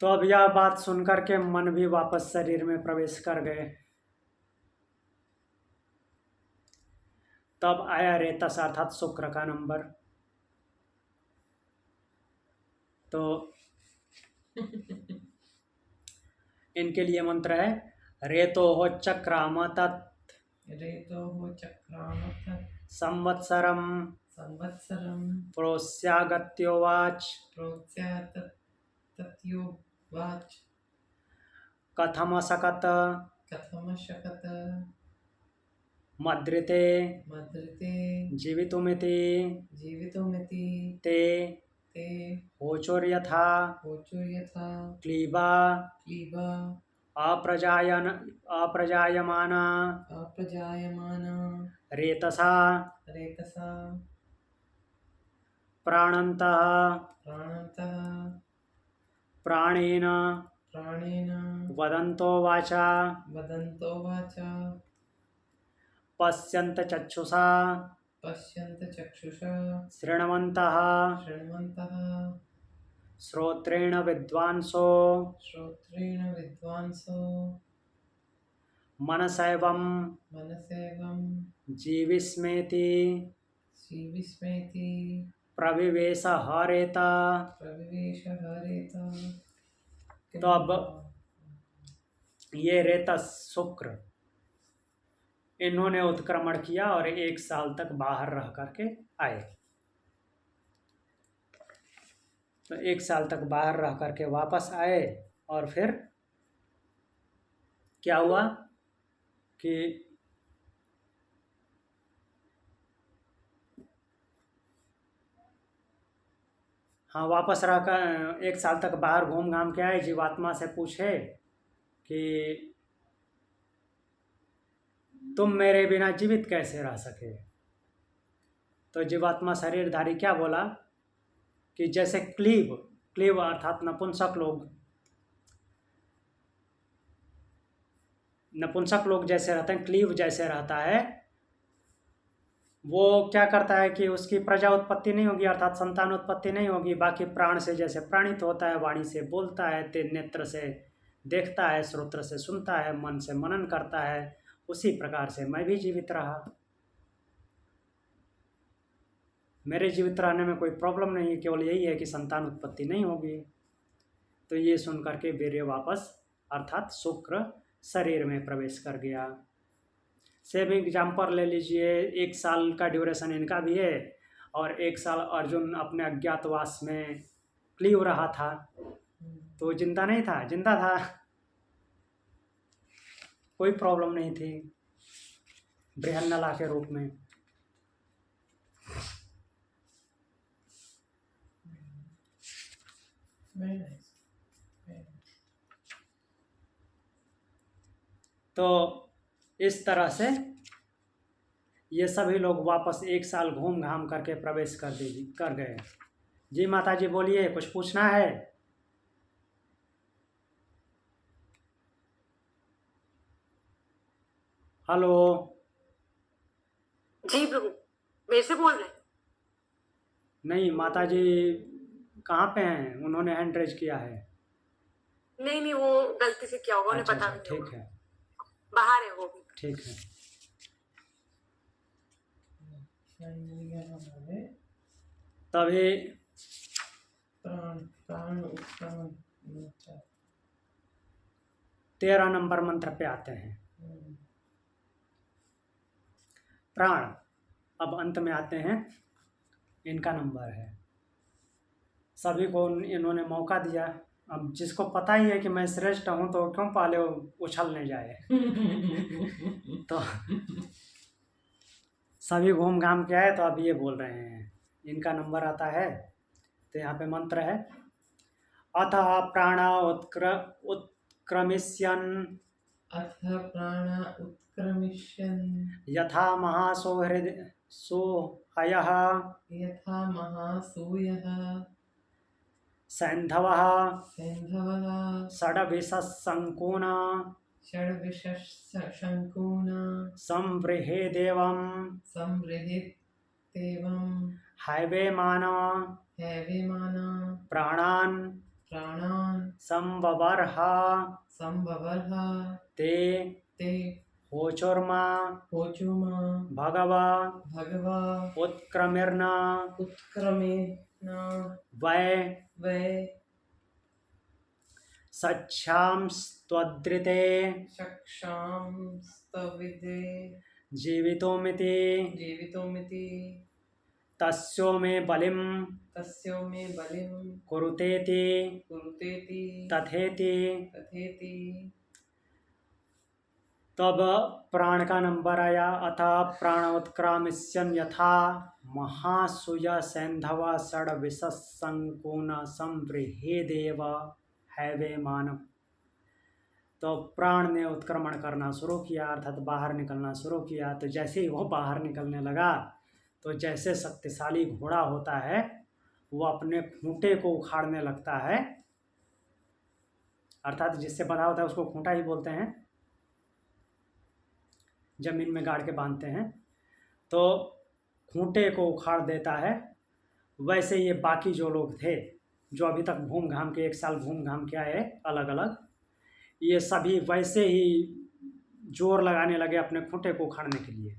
तो अब यह बात सुनकर के मन भी वापस शरीर में प्रवेश कर गए। तब आया रेतस अर्थात शुक्र का नंबर। तो इनके लिए मंत्र है, रेतो हो चक्रामत रेतो हो चक्रामत संवत्सरम संवत्सरम प्रोस्यागत्योवाच प्रोत्स्यात तत्योवाच कथमसकत कथमशकत मद्रिते मद्रिते जीवितुमिति जीवितुमिति ते ते होचोर्यथा होचुर्यथा क्लीबा क्लीबा अप्रजायमाना अप्रजायमाना रेतसा रेतसा प्राणन्तः प्राणन्तः प्राणेन प्राणेन वदन्तो वाचा वदन्तो वाचा पश्यन्त चक्षुषा पश्यन्त चक्षुषा शृण्वन्तः शृण्वन्तः श्रोत्रेण विद्वांसो श्रोत्रेण विद्वांसो मनसैवं मनसेवं जीविस्मेति जीविस्मेति प्रविवेश हरेत। प्रविवेश हरेत। तो अब ये रेतस शुक्र इन्होंने उत्क्रमण किया और 1 साल तक बाहर रह करके आए। तो 1 साल तक बाहर रह करके वापस आए और फिर क्या हुआ कि हाँ, वापस रह कर 1 साल तक बाहर घूम घाम के आए। जीवात्मा से पूछे कि तुम मेरे बिना जीवित कैसे रह सके। तो जीवात्मा शरीरधारी क्या बोला कि जैसे क्लीब अर्थात नपुंसक लोग जैसे रहते हैं, क्लीब जैसे रहता है, वो क्या करता है कि उसकी प्रजा उत्पत्ति नहीं होगी अर्थात संतान उत्पत्ति नहीं होगी। बाकी प्राण से जैसे प्राणित होता है, वाणी से बोलता है, नेत्र से देखता है, श्रोत्र से सुनता है, मन से मनन करता है, उसी प्रकार से मैं भी जीवित रहा। मेरे जीवित रहने में कोई प्रॉब्लम नहीं है, केवल यही है कि संतान उत्पत्ति नहीं होगी। तो ये सुन करके वीर्य वापस अर्थात शुक्र शरीर में प्रवेश कर गया। सेम एग्जाम्पल ले लीजिए, 1 साल का ड्यूरेशन इनका भी है और 1 साल अर्जुन अपने अज्ञातवास में क्लीव रहा था। तो जिंदा नहीं था, जिंदा था, कोई प्रॉब्लम नहीं थी, बृहन्नला के रूप में। Very nice. तो इस तरह से ये सभी लोग वापस 1 साल घूम घाम करके प्रवेश कर गए। जी माता जी बोलिए, कुछ पूछना है? हेलो। जी प्रभु, मेरे से बोल रहे हैं? नहीं, माता जी कहाँ पे हैं? उन्होंने हैंड रेज किया है। नहीं नहीं, वो गलती से क्या होगा उन्हें अच्छा, पता अच्छा, नहीं ठीक होगा। है, बाहर है वो भी। ठीक है। तभी प्राण प्राण उत्क्रामण 13 नंबर मंत्र पे आते हैं। प्राण अब अंत में आते हैं, इनका नंबर है। सभी को इन्होंने मौका दिया अब जिसको पता ही है कि मैं श्रेष्ठ हूँ तो क्यों पहले उछलने जाए। तो सभी घूम घाम के आए तो अब ये बोल रहे हैं, इनका नंबर आता है। तो यहाँ पे मंत्र है, अथ प्राण उत्क्रमिष्यन् अथ प्राण उत्क्रमिष्यन् यथा महासौहृद सोहयः यथा महासूयः सैन्धवः सैन्धवः षड्विशङ्कून् षड्विशङ्कून् संवृहेदेवं संवृहितेवं हैवेमान हैवेमान प्राणान् प्राणान् संवबर्ह संवबर्ह ते ते होचुर्मा होचुम भगव भगवा उत्क्रमिर्न उत्क्रमेण वै वै सच्छांस्त्वद्रिते चक्षांस्तविदे जीवितोमिति जीवितोमिति तस्यो मे बलिं तस्यो मे बलिं कुरुतेति कुरुतेति तथेति। तथेति। तब प्राण का नंबर आया, अतः प्राण उत्क्रामिष्यन् यथा महासूय सैन्धव षड्विशङ्कून् संवृहेदेव हैवेमान। तो प्राण ने उत्क्रमण करना शुरू किया, अर्थात बाहर निकलना शुरू किया। तो जैसे ही वो बाहर निकलने लगा तो जैसे शक्तिशाली घोड़ा होता है वो अपने खूंटे को उखाड़ने लगता है, अर्थात जिससे बंधा होता है उसको खूंटा ही बोलते हैं, जमीन में गाड़ के बांधते हैं, तो खूंटे को उखाड़ देता है। वैसे ये बाकी जो लोग थे जो अभी तक घूम घाम के 1 साल घूम घाम के आए अलग अलग, ये सभी वैसे ही जोर लगाने लगे अपने खूंटे को उखाड़ने के लिए,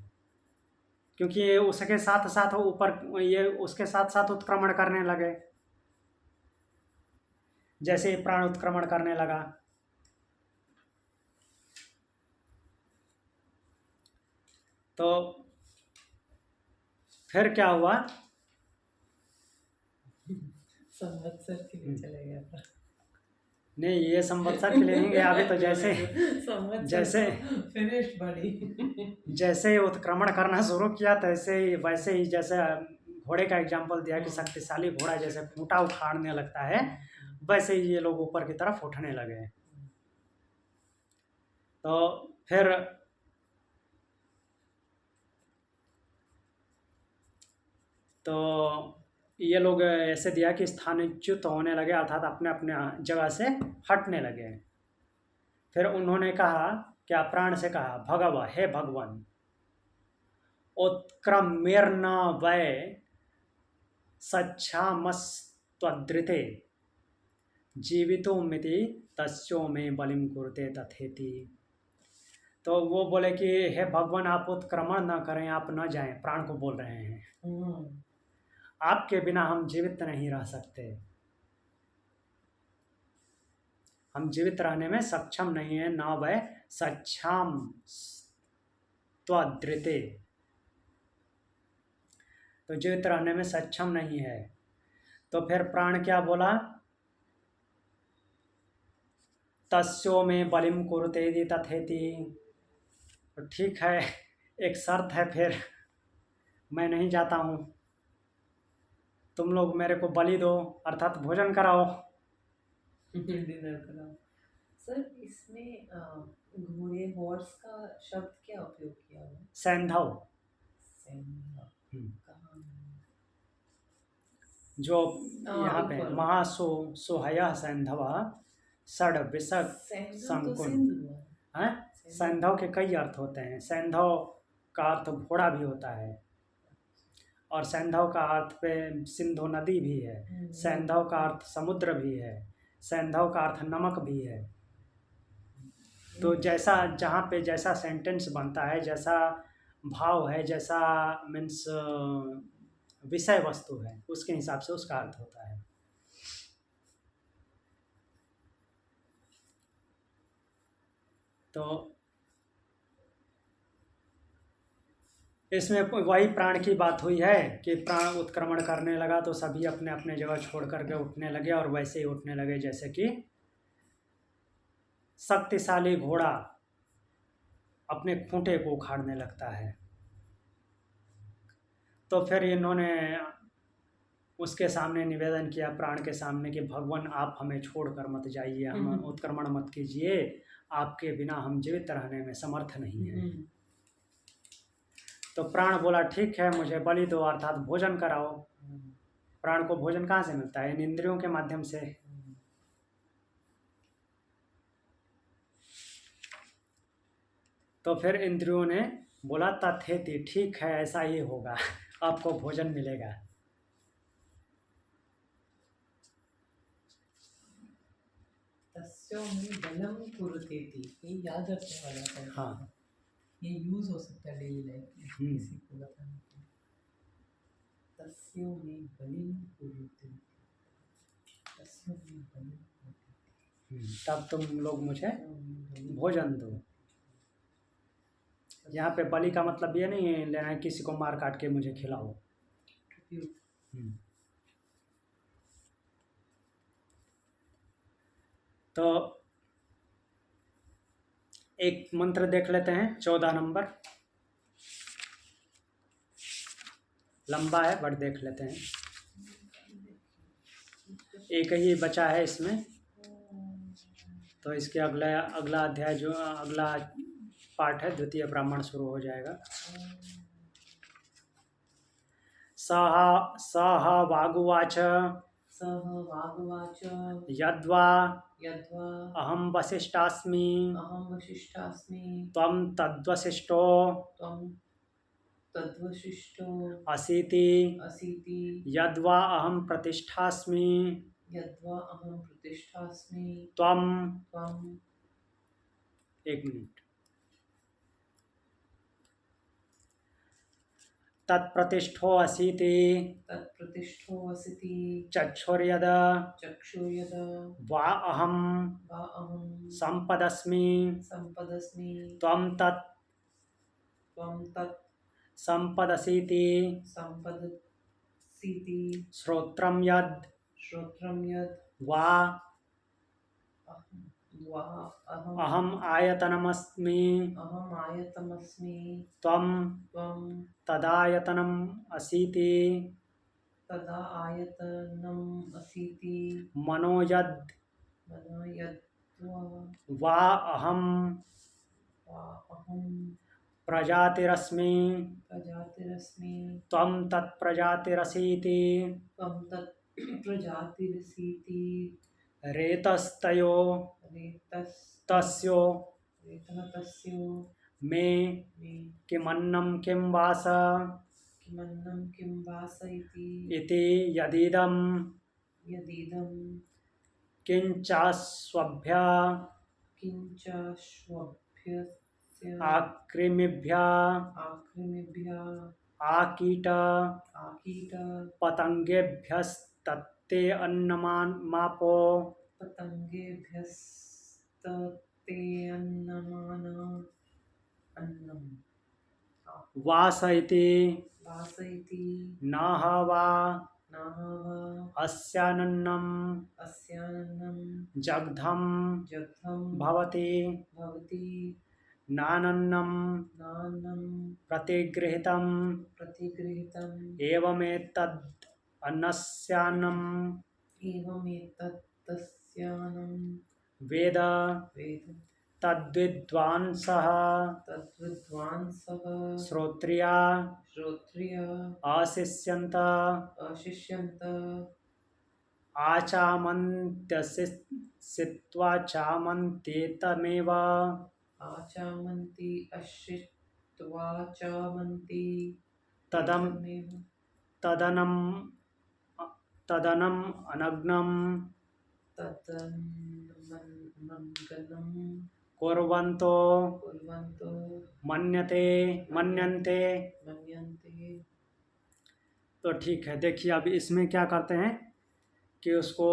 क्योंकि ये उसके साथ साथ ऊपर ये उसके साथ साथ उत्क्रमण करने लगे। जैसे ही प्राण उत्क्रमण करने लगा तो फिर क्या हुआ, संवत्सर के लिए चले गया था। नहीं ये संवत्सर के लिए नहीं गया अभी, तो जैसे फिनिश बड़ी जैसे ही उत्क्रमण करना शुरू किया तैसे ही वैसे ही, जैसे घोड़े का एग्जाम्पल दिया कि शक्तिशाली घोड़ा जैसे खूंटा उखाड़ने लगता है, वैसे ही ये लोग ऊपर की तरफ उठने लगे। तो फिर तो ये लोग ऐसे दिया कि स्थानच्युत होने लगे, अर्थात अपने अपने जगह से हटने लगे। फिर उन्होंने कहा, क्या प्राण से कहा, भगव हे भगवान, उत्क्रमेर्न वै सच्छामस्त्वद्रिते जीवितोमिति तस्यो में बलिम कुरुते तथेति। तो वो बोले कि हे भगवान आप उत्क्रमण न करें, आप न जाएं, प्राण को बोल रहे हैं, आपके बिना हम जीवित नहीं रह सकते, हम जीवित रहने में सक्षम नहीं है। न वै सक्षाम त्वद्रिते, तो जीवित रहने में सक्षम नहीं है। तो फिर प्राण क्या बोला, तस्यो में बलिम कुरुतेति तथेति। तो ठीक है, एक शर्त है, फिर मैं नहीं जाता हूँ, तुम लोग मेरे को बलि दो, अर्थात भोजन कराओ, डिनर कराओ। सर इसमें घोड़े हॉर्स का शब्द क्या उपयोग किया हुआ है? सैन्धव। कहाँ? जो यहाँ पे महासोहय सैन्धव षड्विशङ्कून् है। सैन्धव के कई अर्थ होते हैं। सैन्धव का अर्थ घोड़ा भी होता है, और सैन्धव का अर्थ पे सिंधु नदी भी है, सैन्धव का अर्थ समुद्र भी है, सैन्धव का अर्थ नमक भी है। तो जैसा जहाँ पे जैसा सेंटेंस बनता है, जैसा भाव है, जैसा मीन्स विषय वस्तु है, उसके हिसाब से उसका अर्थ होता है। तो इसमें वही प्राण की बात हुई है कि प्राण उत्क्रमण करने लगा तो सभी अपने अपने जगह छोड़ करके उठने लगे, और वैसे ही उठने लगे जैसे कि शक्तिशाली घोड़ा अपने खूंटे को उखाड़ने लगता है। तो फिर इन्होंने उसके सामने निवेदन किया, प्राण के सामने, कि भगवान आप हमें छोड़कर मत जाइए, हम उत्क्रमण मत कीजिए, आपके बिना हम जीवित रहने में समर्थ नहीं हैं। तो प्राण बोला ठीक है, मुझे बलि दो, अर्थात भोजन कराओ। प्राण को भोजन कहाँ से मिलता है? इन इंद्रियों के माध्यम से। तो फिर इंद्रियों ने बोला तथेति, ठीक है ऐसा ही होगा, आपको भोजन मिलेगा। तस्यों में बलम कुरुतेति, ये याद रखने वाला है। हाँ, ये यूज हो सकता है डेली लाइफ में किसी को बताने के लिए। तस्यों में बलिम कुरुतेति, तस्यों में बलिम कुरुतेति, तब तुम लोग मुझे भोजन दो। यहाँ पे बलि का मतलब ये नहीं है लेना है किसी को मार काट के मुझे खिलाओ। तो एक मंत्र देख लेते हैं, 14 नंबर, लंबा है बट देख लेते हैं, एक ही बचा है इसमें। तो इसके अगला अध्याय जो अगला पाठ है, द्वितीय ब्राह्मण शुरू हो जाएगा। सह वागुवाच सह वागवाच यद्वा यद्वा अहम वसिष्ठास्मि अहम वशिष्ठास्मि त्वं तद्वसिष्ठो त्वं तद्वशिष्ठो असीति असीति यद्वा अहम प्रतिष्ठास्मि यद्वा अहम प्रतिष्ठास्मि त्वं। त्वं। एक मिनट। तत्प्रतिष्ठो असीति तत्प्रतिष्ठो वसति चक्षुर्यद चक्षुर्यद वा अहम वा अहं संपदस्मि संपदस्मि त्वं तत् संपदसीति संपदसीति श्रोत्रं यद् श्रोत्रं यद् वा वा अहम आयतनमस्मि अहम् आयतमस्मि त्वं त्वं तदायतनम् असीति तदा आयतनम् असीति मनो यद् मनो यद्वा वा अहम प्रजातिरस्मि प्रजातिरस्मि त्वं तत्प्रजातिरसीति त्वं तत् प्रजातिरसीति रेतस्तयो तस्यो तस्यो मे मे किमन्नं किं वास किमन्नं किं वास इति यदिदं यदिदं किञ्चास्वभ्य किञ्चाश्वभ्यस्य आकृमिभ्यः आकीट आकीट पतंगेभ्यस्तत्ते अन्नमापो पतंगेभ्यस्तते अन्नम् वास इति वास इति नाह वा नाह वा अस्यान्नं अस्यान्नं जग्धं जग्धं भवति भवति नानन्नं नान्नं प्रतिगृहीतम् प्रतिगृहीतम् एवमेतद् अन्नस्यान्नं एवमेतत् तस्यान्नं वेद वेद तद्विद्वांसः तद्विद्वांसः श्रोत्रिया श्रोत्रिय अशिष्यन्त अशिष्यन्त आचामन्त्यसित्वाचामन्त्येतमेव आचामन्ति अशित्वा चामन्ति तदम् तदनम् अनग्नं तदन्मन्गनं कुर्वन्तो कुर्वन्तो मन्यन्ते। मन्यन्ते। तो ठीक है, देखिए अब इसमें क्या करते हैं कि उसको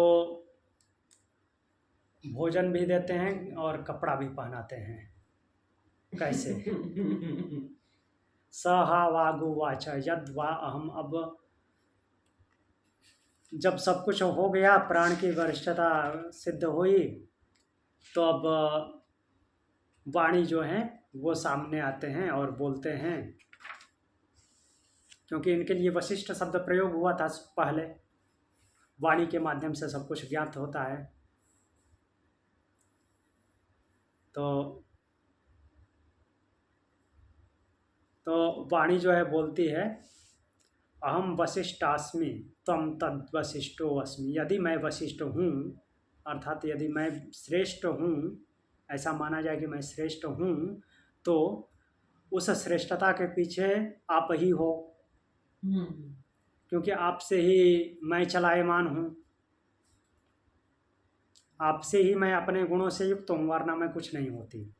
भोजन भी देते हैं और कपड़ा भी पहनाते हैं। कैसे? स हा वागुवाच यद्वा अहम। अब जब सब कुछ हो गया, प्राण की वरिष्ठता सिद्ध हुई, तो अब वाणी जो है वो सामने आते हैं और बोलते हैं, क्योंकि इनके लिए वशिष्ठ शब्द प्रयोग हुआ था पहले। वाणी के माध्यम से सब कुछ ज्ञात होता है। तो वाणी जो है बोलती है, अहम वशिष्ठास्मि त्वं तद वशिष्ठो अस्मि। यदि मैं वशिष्ठ हूँ, अर्थात यदि मैं श्रेष्ठ हूँ, ऐसा माना जाए कि मैं श्रेष्ठ हूँ, तो उस श्रेष्ठता के पीछे आप ही हो, क्योंकि आपसे ही मैं चलायमान हूँ, आपसे ही मैं अपने गुणों से युक्त हूँ, वरना मैं कुछ नहीं होती।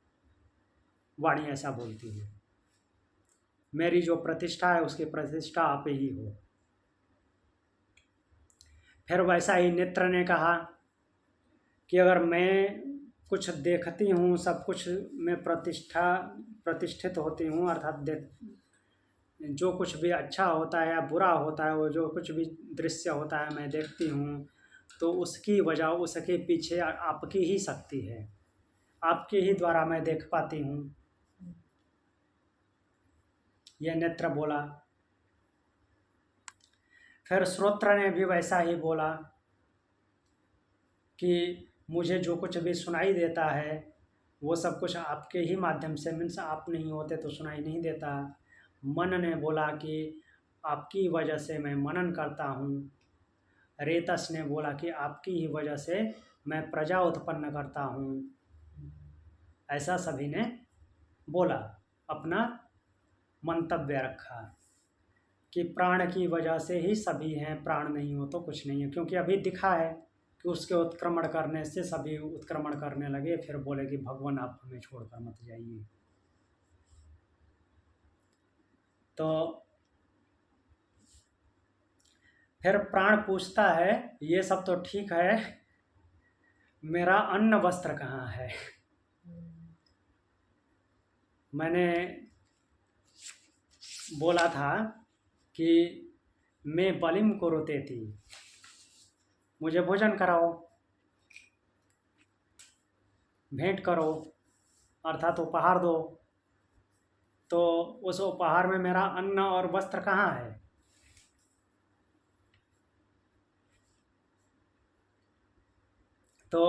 वाणी ऐसा बोलती है, मेरी जो प्रतिष्ठा है उसकी प्रतिष्ठा आप ही हो। फिर वैसा ही नेत्र ने कहा कि अगर मैं कुछ देखती हूँ, सब कुछ में प्रतिष्ठित होती हूँ, अर्थात जो कुछ भी अच्छा होता है या बुरा होता है, वो जो कुछ भी दृश्य होता है मैं देखती हूँ, तो उसकी वजह, उसके पीछे आपकी ही शक्ति है, आपके ही द्वारा मैं देख पाती हूँ। यह नेत्र बोला। फिर श्रोत्र ने भी वैसा ही बोला कि मुझे जो कुछ भी सुनाई देता है वो सब कुछ आपके ही माध्यम से, मीन्स आप नहीं होते तो सुनाई नहीं देता। मन ने बोला कि आपकी वजह से मैं मनन करता हूँ। रेतस ने बोला कि आपकी ही वजह से मैं प्रजा उत्पन्न करता हूँ। ऐसा सभी ने बोला, अपना मंतव्य रखा कि प्राण की वजह से ही सभी हैं, प्राण नहीं हो तो कुछ नहीं है। क्योंकि अभी दिखा है कि उसके उत्क्रमण करने से सभी उत्क्रमण करने लगे, फिर बोले कि भगवान आप हमें छोड़कर मत जाइए। तो फिर प्राण पूछता है, ये सब तो ठीक है, मेरा अन्न वस्त्र कहाँ है? मैंने बोला था कि मैं बलिम को रोते थी, मुझे भोजन कराओ, भेंट करो, अर्थात उपहार दो। तो उस उपहार में मेरा अन्न और वस्त्र कहाँ है? तो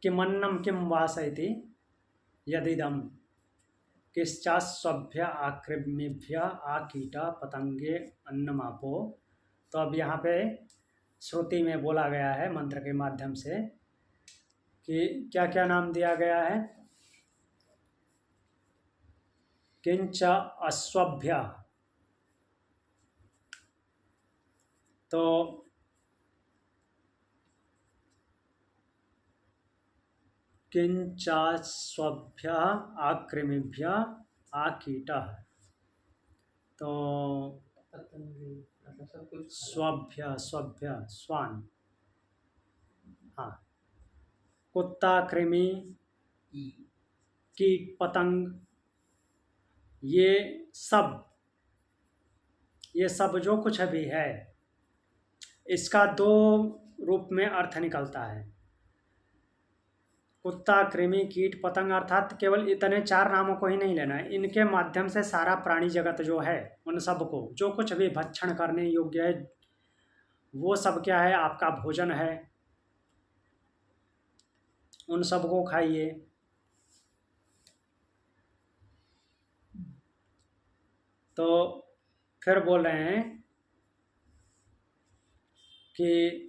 किमन्नम किम वासयति यदिदम किश्चास्वभ्य आकृमिभ्य आकीटा पतंगे अन्नमापो। तो अब यहाँ पे श्रुति में बोला गया है मंत्र के माध्यम से कि क्या क्या नाम दिया गया है। किंच अस्वभ्य, तो किंचास्वभ्य आकृमिभ्य आकीटः, तो स्वभ्य स्वभ्य स्वान, हाँ, कुत्ता, कृमि, कीट, पतंग, ये सब जो कुछ भी है, इसका दो रूप में अर्थ निकलता है। कुत्ता, कृमि, कीट, पतंग, अर्थात केवल इतने चार नामों को ही नहीं लेना है, इनके माध्यम से सारा प्राणी जगत जो है, उन सब को जो कुछ भी भक्षण करने योग्य है, वो सब क्या है, आपका भोजन है, उन सब को खाइए। तो फिर बोल रहे हैं कि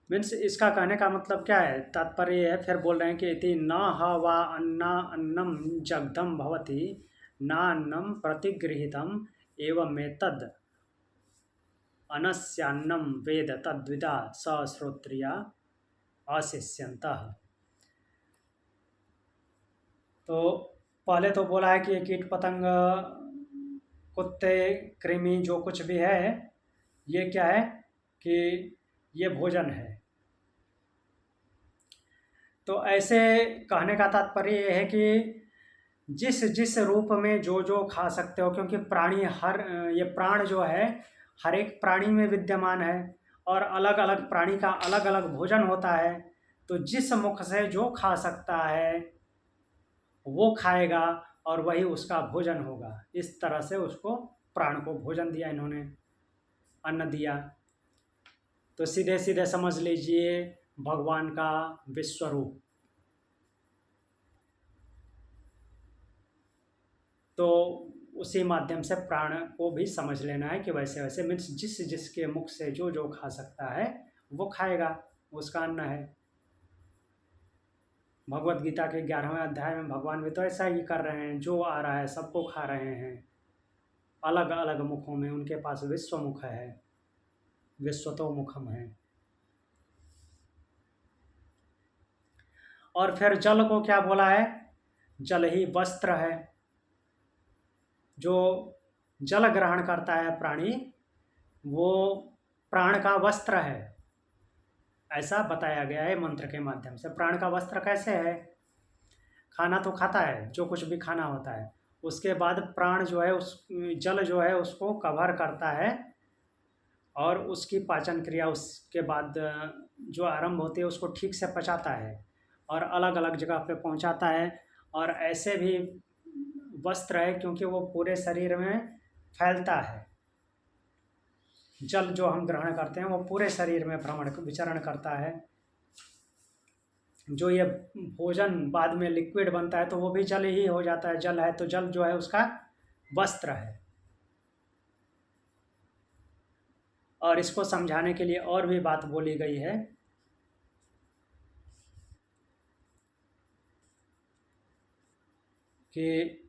मीन्स इसका कहने का मतलब क्या है, तात्पर्य है, फिर बोल रहे हैं कि इति न हवा अन्ना अन्नम जग्धम भवति नान्नम प्रतिगृहीतम एवमेतद् अनस्यान्नम वेद तद्विदा सश्रोत्रिया अशिष्यन्तः। तो पहले तो बोला है कि ये कीट पतंग, कुत्ते, कृमि, जो कुछ भी है, ये क्या है कि ये भोजन है। तो ऐसे कहने का तात्पर्य ये है कि जिस जिस रूप में जो जो खा सकते हो, क्योंकि प्राणी ये प्राण जो है हर एक प्राणी में विद्यमान है और अलग अलग प्राणी का अलग अलग भोजन होता है। तो जिस मुख से जो खा सकता है वो खाएगा और वही उसका भोजन होगा। इस तरह से उसको प्राण को भोजन दिया इन्होंने, अन्न दिया। तो सीधे सीधे समझ लीजिए भगवान का विश्वरूप। तो उसी माध्यम से प्राण को भी समझ लेना है कि वैसे वैसे मीन्स जिस जिसके मुख से जो जो खा सकता है वो खाएगा, उसका अन्न है। भगवत गीता के 11वें अध्याय में भगवान भी तो ऐसा ही कर रहे हैं, जो आ रहा है सबको खा रहे हैं अलग अलग मुखों में। उनके पास विश्व मुख है, विश्वतो मुखम है। और फिर जल को क्या बोला है? जल ही वस्त्र है। जो जल ग्रहण करता है प्राणी वो प्राण का वस्त्र है, ऐसा बताया गया है मंत्र के माध्यम से। प्राण का वस्त्र कैसे है? खाना तो खाता है, जो कुछ भी खाना होता है, उसके बाद प्राण जो है उस जल जो है उसको कवर करता है और उसकी पाचन क्रिया उसके बाद जो आरंभ होती है उसको ठीक से पचाता है और अलग अलग जगह पे पहुंचाता है। और ऐसे भी वस्त्र है क्योंकि वो पूरे शरीर में फैलता है। जल जो हम ग्रहण करते हैं वो पूरे शरीर में विचरण करता है। जो ये भोजन बाद में लिक्विड बनता है तो वो भी जल ही हो जाता है। जल है तो जल जो है उसका वस्त्र है। और इसको समझाने के लिए और भी बात बोली गई है कि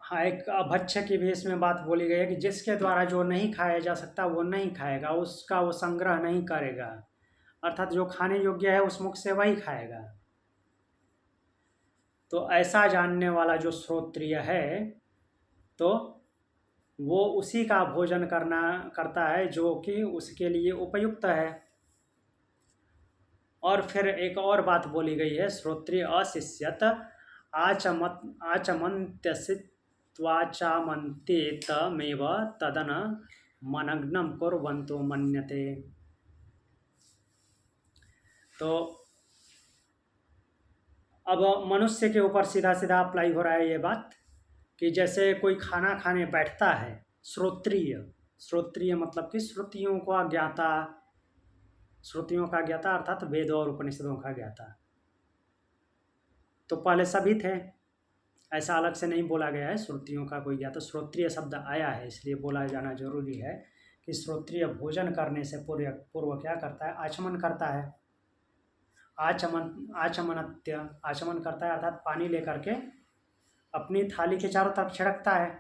हाँ, एक अभक्ष्य की भी इसमें बात बोली गई है कि जिसके द्वारा जो नहीं खाया जा सकता वो नहीं खाएगा, उसका वो संग्रह नहीं करेगा। अर्थात जो खाने योग्य है उस मुख से वही खाएगा। तो ऐसा जानने वाला जो श्रोत्रिय है तो वो उसी का भोजन करता है जो कि उसके लिए उपयुक्त है। और फिर एक और बात बोली गई है, श्रोत्रिय अशिष्यत आचमन्त्यसित्वाचामन्तेतमेव तदन मनग्नं कुर्वन्तो मन्यते। तो अब मनुष्य के ऊपर सीधा सीधा अप्लाई हो रहा है ये बात कि जैसे कोई खाना खाने बैठता है, श्रोत्रिय मतलब कि श्रुतियों का ज्ञाता, श्रुतियों का ज्ञाता अर्थात वेद और उपनिषदों का ज्ञाता। तो पहले सभी थे, ऐसा अलग से नहीं बोला गया है श्रुतियों का कोई ज्ञाता। श्रोत्रिय शब्द आया है इसलिए बोला जाना जरूरी है कि श्रोत्रिय भोजन करने से पूर्व क्या करता है? आचमन करता है। आचमन करता है अर्थात पानी लेकर के अपनी थाली के चारों तरफ छिड़कता है।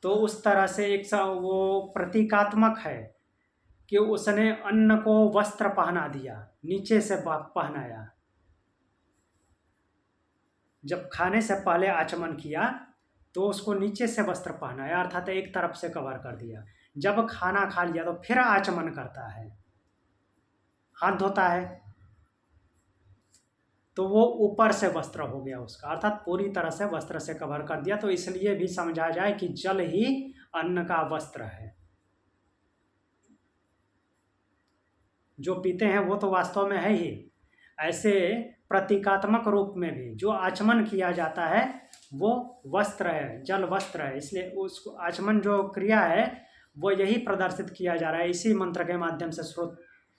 तो उस तरह से एक वो प्रतीकात्मक है कि उसने अन्न को वस्त्र पहना दिया, नीचे से पहनाया। जब खाने से पहले आचमन किया तो उसको नीचे से वस्त्र पहनाया अर्थात एक तरफ से कवर कर दिया। जब खाना खा लिया तो फिर आचमन करता है, हाथ धोता है, तो वो ऊपर से वस्त्र हो गया उसका, अर्थात पूरी तरह से वस्त्र से कवर कर दिया। तो इसलिए भी समझा जाए कि जल ही अन्न का वस्त्र है। जो पीते हैं वो तो वास्तव में है ही। ऐसे प्रतीकात्मक रूप में भी जो आचमन किया जाता है वो वस्त्र है, जल वस्त्र है। इसलिए उसको आचमन जो क्रिया है वो यही प्रदर्शित किया जा रहा है। इसी मंत्र के माध्यम से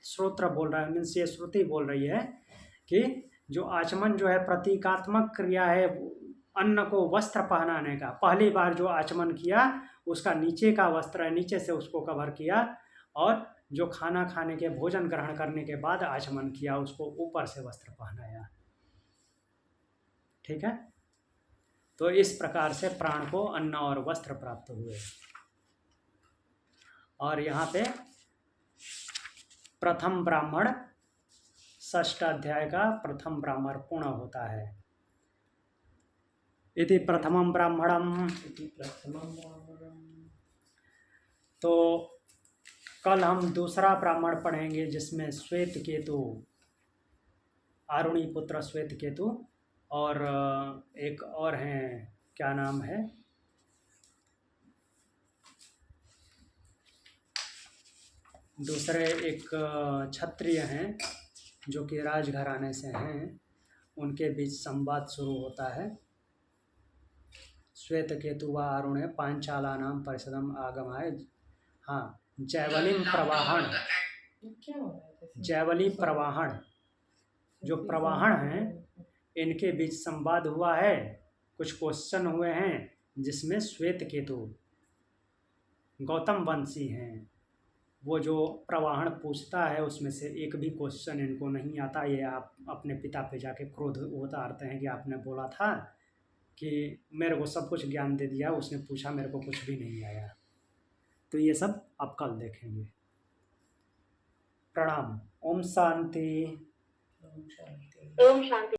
श्रोत्र बोल रहा है, मीन्स ये श्रुति बोल रही है कि जो आचमन जो है प्रतीकात्मक क्रिया है अन्न को वस्त्र पहनाने का। पहली बार जो आचमन किया उसका नीचे का वस्त्र है, नीचे से उसको कवर किया। और जो खाना खाने के भोजन ग्रहण करने के बाद आचमन किया उसको ऊपर से वस्त्र पहनाया। ठीक है। तो इस प्रकार से प्राण को अन्न और वस्त्र प्राप्त हुए। और यहाँ पे प्रथम ब्राह्मण 6 अध्याय का प्रथम ब्राह्मण पूर्ण होता है। इति प्रथमं ब्राह्मणम। तो कल हम दूसरा ब्राह्मण पढ़ेंगे जिसमें श्वेत केतु, आरुणी पुत्र श्वेत केतु और एक और हैं, क्या नाम है, दूसरे एक क्षत्रिय हैं जो कि राजघराने से हैं, उनके बीच संवाद शुरू होता है। श्वेत केतु व अरुणे पांचालानाम परिषदम आगमाय। हाँ, जैवलिन प्रवाहन, क्या हो रहा है? जैवली प्रवाहन, जो प्रवाहन हैं इनके बीच संवाद हुआ है, कुछ क्वेश्चन हुए हैं जिसमें श्वेत केतु गौतम वंशी हैं, वो जो प्रवाहन पूछता है उसमें से एक भी क्वेश्चन इनको नहीं आता। ये आप अपने पिता पे जाके क्रोध उतारते हैं कि आपने बोला था कि मेरे को सब कुछ ज्ञान दे दिया, उसने पूछा मेरे को कुछ भी नहीं आया। तो ये सब आप कल देखेंगे। प्रणाम। ओम शांति। ओम शांति। ओम शांति।